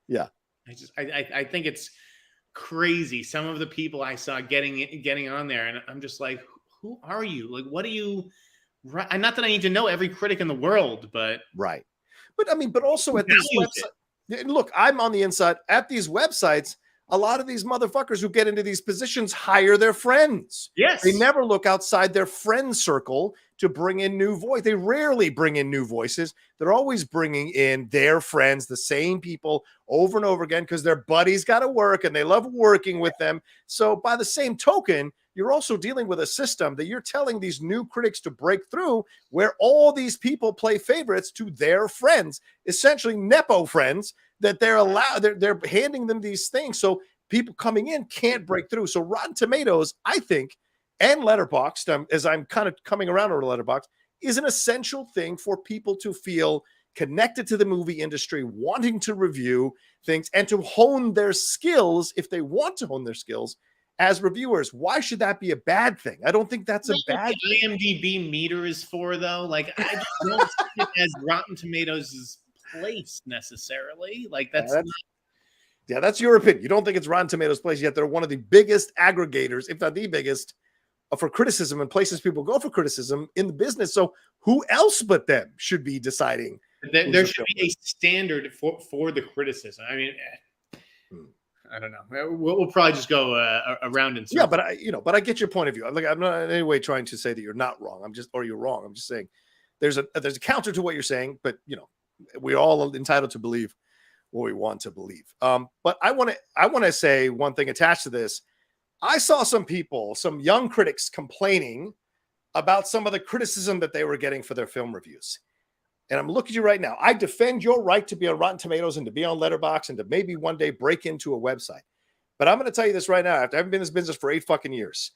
yeah. I think it's crazy. Some of the people I saw getting on there, and I'm just like, who are you? Like, what do you? Not that I need to know every critic in the world, but right. But I mean, but also at these websites. Look, I'm on the inside at these websites. A lot of these motherfuckers who get into these positions hire their friends. Yes. They never look outside their friend circle to bring in new voice. They rarely bring in new voices. They're always bringing in their friends, the same people over and over again, because their buddies got to work and they love working with them. So by the same token, you're also dealing with a system that you're telling these new critics to break through, where all these people play favorites to their friends, essentially Nepo friends, that they're handing them these things. So people coming in can't break through. So Rotten Tomatoes, I think, and Letterboxd, as I'm kind of coming around over Letterboxd, is an essential thing for people to feel connected to the movie industry, wanting to review things and to hone their skills if they want to hone their skills as reviewers. Why should that be a bad thing? I don't think that's a bad thing. IMDb meter is for, though. Like, I just don't see it as Rotten Tomatoes' place necessarily. Like, that's your opinion. You don't think it's Rotten Tomatoes' place, yet they're one of the biggest aggregators, if not the biggest, for criticism and places people go for criticism in the business. So who else but them should be deciding? There should be a standard for the criticism. I mean, I don't know. We'll probably just go around and but I get your point of view. Like, I'm not in any way trying to say that you're not wrong. Or you're wrong. I'm just saying there's a counter to what you're saying, but we're all entitled to believe what we want to believe. But I want to say one thing attached to this. I saw some young critics complaining about some of the criticism that they were getting for their film reviews. And I'm looking at you right now. I defend your right to be on Rotten Tomatoes and to be on Letterboxd and to maybe one day break into a website. But I'm going to tell you this right now. After I haven't been in this business for 8 fucking years,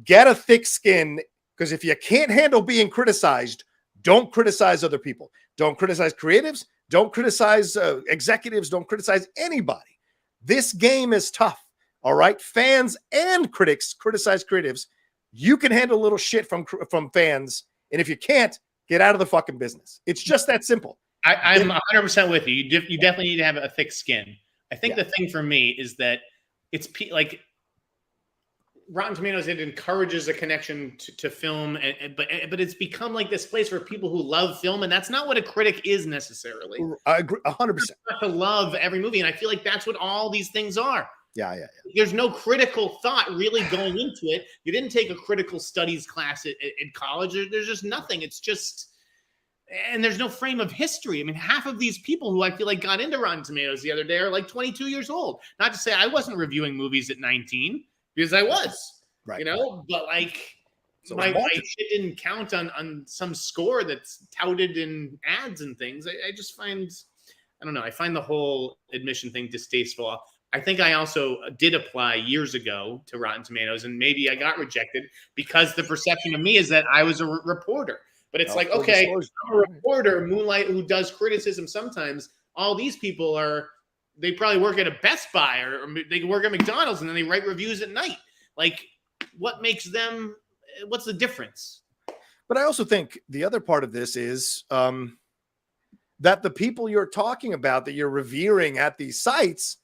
get a thick skin, because if you can't handle being criticized, don't criticize other people. Don't criticize creatives. Don't criticize executives. Don't criticize anybody. This game is tough. All right. Fans and critics criticize creatives. You can handle a little shit from fans. And if you can't, get out of the fucking business. It's just that simple. I'm 100% with you. You definitely need to have a thick skin. I think the thing for me is that it's like Rotten Tomatoes, it encourages a connection to film, but it's become like this place for people who love film, and that's not what a critic is necessarily. I agree 100%. To love every movie, and I feel like that's what all these things are. Yeah. There's no critical thought really going into it. You didn't take a critical studies class at college. There's just nothing. It's just and there's no frame of history. I mean, half of these people who I feel like got into Rotten Tomatoes the other day are like 22 years old. Not to say I wasn't reviewing movies at 19, because I was, right, you know, but like my shit didn't count on some score that's touted in ads and things. I just find, I don't know, I find the whole admission thing distasteful. I think I also did apply years ago to Rotten Tomatoes, and maybe I got rejected because the perception of me is that I was a reporter. But it's like, okay, I'm a reporter, Moonlight, who does criticism sometimes. All these people they probably work at a Best Buy or they work at McDonald's, and then they write reviews at night. Like, what makes them, what's the difference? But I also think the other part of this is that the people you're talking about that you're revering at these sites,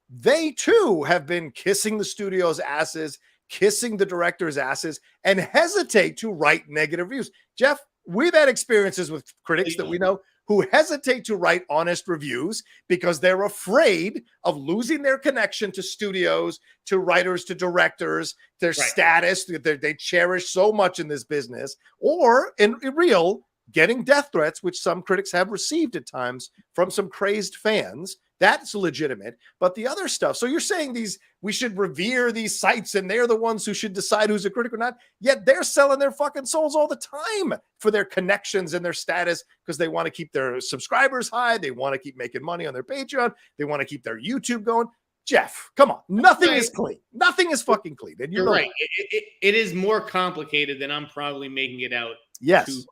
they too have been kissing the studio's asses, kissing the director's asses, and hesitate to write negative reviews. Jeff, we've had experiences with critics that we know who hesitate to write honest reviews because they're afraid of losing their connection to studios, to writers, to directors, their status that they cherish so much in this business, or in real, getting death threats, which some critics have received at times from some crazed fans. That's legitimate. But the other stuff, so you're saying we should revere these sites and they're the ones who should decide who's a critic or not, yet they're selling their fucking souls all the time for their connections and their status because they want to keep their subscribers high. They want to keep making money on their Patreon. They want to keep their YouTube going. Jeff, come on. Nothing is clean. Nothing is fucking clean. And you're right. It is more complicated than I'm probably making it out. Yes.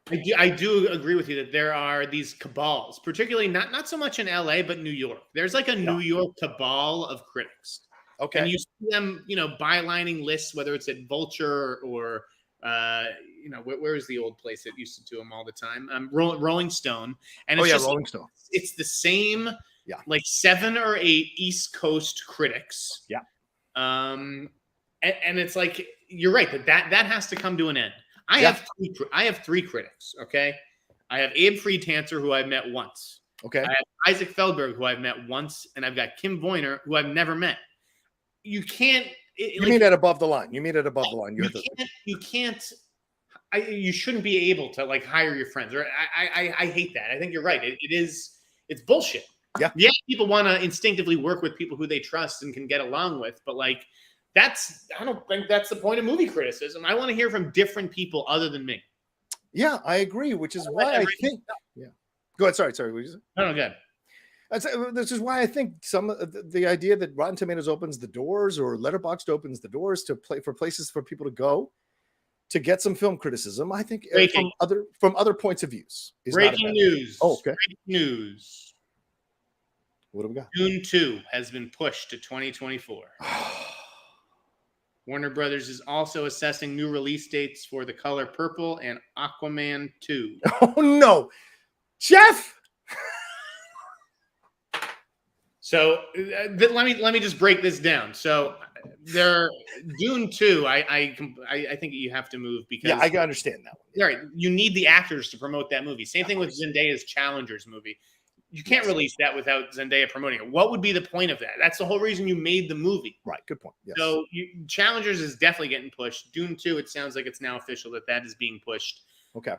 I do agree with you that there are these cabals, particularly not so much in LA, but New York. There's like a New York cabal of critics. Okay. And you see them, bylining lists, whether it's at Vulture or, where is the old place that used to do them all the time? Rolling Stone. And it's Rolling Stone. It's the same, like 7 or 8 East Coast critics. Yeah. And it's like, you're right, that has to come to an end. I have 3 critics, okay? I have Abe Friedtanzer, who I've met once. Okay. I have Isaac Feldberg, who I've met once, and I've got Kim Voyner, who I've never met. You can't... You mean it above the line. You mean it above the line. You can't... you shouldn't be able to, like, hire your friends. Or I hate that. I think you're right. It's bullshit. Yeah. Yeah, people want to instinctively work with people who they trust and can get along with, but, like... I don't think that's the point of movie criticism. I want to hear from different people other than me. Yeah, I agree, which is why I think. Yeah. Go ahead. Sorry. What did you say? No, good. This is why I think some of the idea that Rotten Tomatoes opens the doors or Letterboxd opens the doors to places for people to go to get some film criticism. I think from other points of views. Breaking news. Oh, okay. Breaking news. What do we got? Dune 2 has been pushed to 2024. Warner Brothers is also assessing new release dates for The Color Purple and Aquaman 2. Oh, no. Jeff! So let me just break this down. So Dune 2, I think you have to move because... Yeah, I can understand that one. Right. You need the actors to promote that movie. Same thing with Zendaya's Challengers movie. You can't release that without Zendaya promoting it. What would be the point of that? That's the whole reason you made the movie. Right. Good point. Yes. So Challengers is definitely getting pushed. Dune 2, it sounds like it's now official that is being pushed. Okay.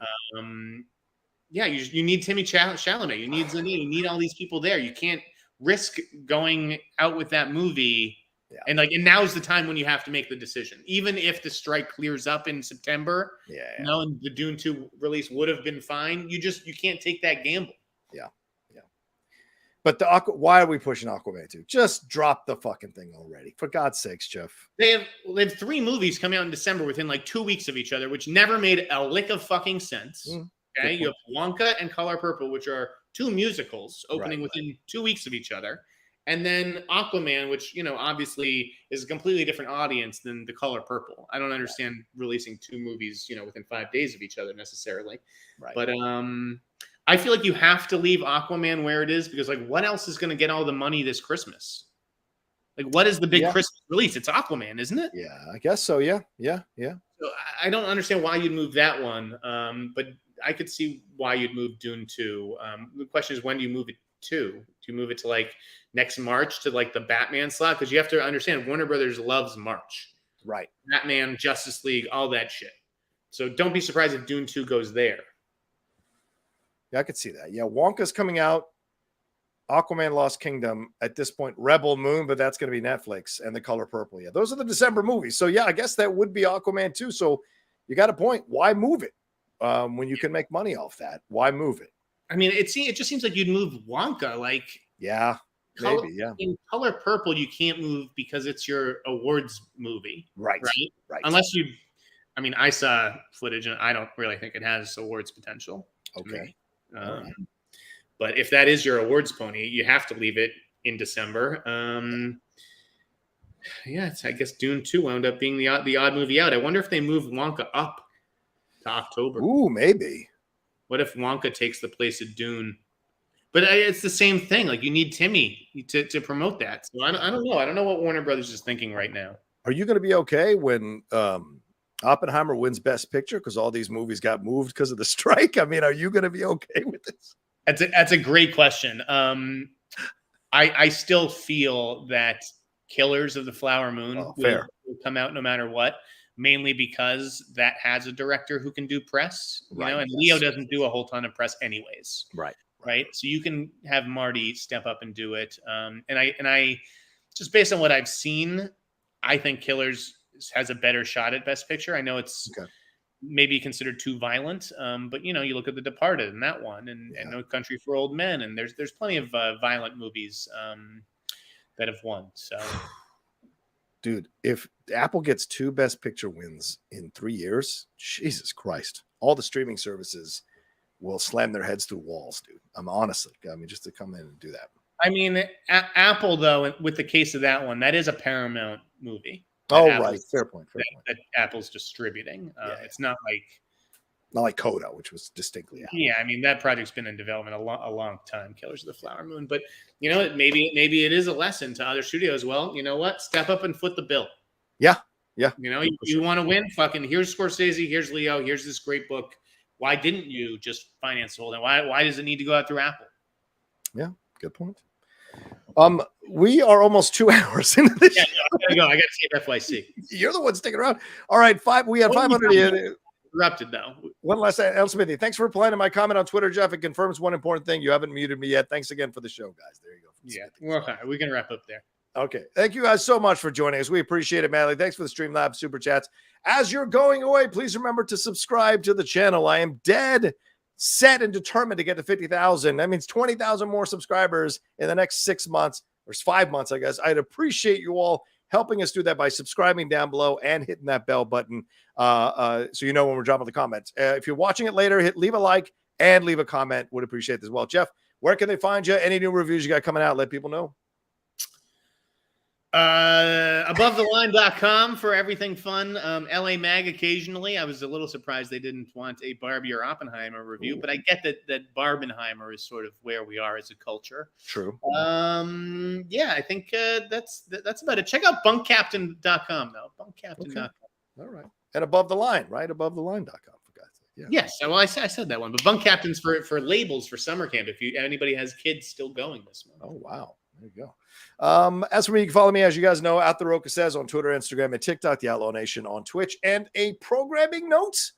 Yeah, you need Timothée Chalamet. You need Zendaya. You need all these people there. You can't risk going out with that movie. Yeah. And now's the time when you have to make the decision. Even if the strike clears up in September, and the Dune 2 release would have been fine. You can't take that gamble. Yeah. But why are we pushing Aquaman 2? Just drop the fucking thing already. For God's sakes, Jeff. They have 3 movies coming out in December within 2 weeks of each other, which never made a lick of fucking sense. Okay. You have Wonka and Color Purple, which are 2 musicals opening within 2 weeks of each other. And then Aquaman, which, obviously is a completely different audience than The Color Purple. I don't understand releasing 2 movies, within 5 days of each other necessarily. Right. But I feel like you have to leave Aquaman where it is because, what else is going to get all the money this Christmas? What is the big Christmas release? It's Aquaman, isn't it? Yeah, I guess so. Yeah. So I don't understand why you'd move that one, but I could see why you'd move Dune 2. The question is, when do you move it to? Do you move it to next March to the Batman slot? Because you have to understand, Warner Brothers loves March. Right. Batman, Justice League, all that shit. So don't be surprised if Dune 2 goes there. Yeah, I could see that. Yeah, Wonka's coming out. Aquaman Lost Kingdom at this point, Rebel Moon, but that's going to be Netflix, and The Color Purple. Yeah, those are the December movies. So yeah, I guess that would be Aquaman too. So you got a point. Why move it when you can make money off that? Why move it? I mean, it just seems like you'd move Wonka. Like, yeah, maybe. Yeah. In Color Purple, you can't move because it's your awards movie, right? Unless you, I mean, I saw footage, and I don't really think it has awards potential. Okay. But if that is your awards pony, you have to leave it in December. Yeah, I guess Dune 2 wound up being the odd movie out. I wonder if they move Wonka up to October. Ooh, maybe. What if Wonka takes the place of Dune? But it's the same thing. Like, you need Timmy to promote that. So I don't know. I don't know what Warner Brothers is thinking right now. Are you going to be okay when Oppenheimer wins Best Picture because all these movies got moved because of the strike? I mean, are you going to be okay with this? That's a great question. I still feel that Killers of the Flower Moon will come out no matter what, mainly because that has a director who can do press, you know, and Leo doesn't do a whole ton of press anyways. Right. So you can have Marty step up and do it. And I just based on what I've seen, I think Killers has a better shot at Best Picture. I know it's maybe considered too violent, but you know, you look at The Departed and that one, and No Country for Old Men, and there's plenty of violent movies that have won. So, dude, if Apple gets 2 Best Picture wins in 3 years, Jesus Christ, all the streaming services will slam their heads through walls, dude. I'm honestly, I mean, just to come in and do that. I mean, Apple though, with the case of that one, that is a Paramount movie. Right. Fair point. That Apple's distributing. It's not like Coda, which was distinctly Apple. Yeah, I mean, that project's been in development a long time, Killers of the Flower Moon. But you know, maybe it is a lesson to other studios. Well, you know what? Step up and foot the bill. Yeah. You know, you want to win? Fucking here's Scorsese, here's Leo, here's this great book. Why didn't you just finance the whole thing? Why does it need to go out through Apple? Yeah, good point. We are almost 2 hours into this. Yeah, I gotta go. I gotta see FYC. You're the one sticking around. All right, we have 500. Interrupted though. One last L. Smithy. Thanks for replying to my comment on Twitter, Jeff. It confirms one important thing. You haven't muted me yet. Thanks again for the show, guys. There you go. Yeah, okay. We can wrap up there. Okay. Thank you guys so much for joining us. We appreciate it, madly. Thanks for the StreamLabs super chats. As you're going away, please remember to subscribe to the channel. I am dead set and determined to get to 50,000. That means 20,000 more subscribers in the next 6 months, or 5 months, I guess. I'd appreciate you all helping us do that by subscribing down below and hitting that bell button so you know when we're dropping the comments. If you're watching it later, leave a like and leave a comment. Would appreciate this as well. Jeff, where can they find you? Any new reviews you got coming out? Let people know. AboveTheLine.com for everything fun. LA Mag occasionally. I was a little surprised they didn't want a Barbie or Oppenheimer review, but I get that Barbenheimer is sort of where we are as a culture. True. Yeah, I think that's about it. Check out bunkcaptain.com though. Bunkcaptain.com. Okay. All right. And Above the Line, right? AboveTheLine.com, for God's sake. Yeah. Yes. Well, I said that one, but Bunk Captains for labels for summer camp. If anybody has kids still going this month. Oh wow. There you go. As for me, you can follow me, as you guys know, at The Rocha Says on Twitter, Instagram, and TikTok, The Outlaw Nation on Twitch. And a programming note,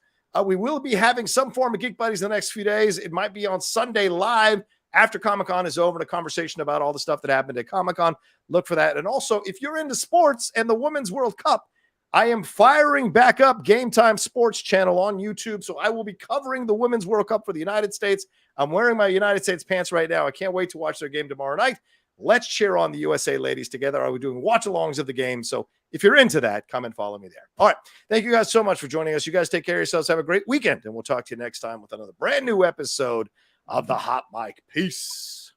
we will be having some form of Geek Buddies in the next few days. It might be on Sunday live after Comic-Con is over, and a conversation about all the stuff that happened at Comic-Con. Look for that. And also, if you're into sports and the Women's World Cup, I am firing back up Game Time Sports channel on YouTube. So I will be covering the Women's World Cup for the United States. I'm wearing my United States pants right now. I can't wait to watch their game tomorrow night. Let's cheer on the USA ladies together. I'll be doing watch-alongs of the game. So if you're into that, come and follow me there. All right. Thank you guys so much for joining us. You guys take care of yourselves. Have a great weekend. And we'll talk to you next time with another brand new episode of The Hot Mic. Peace.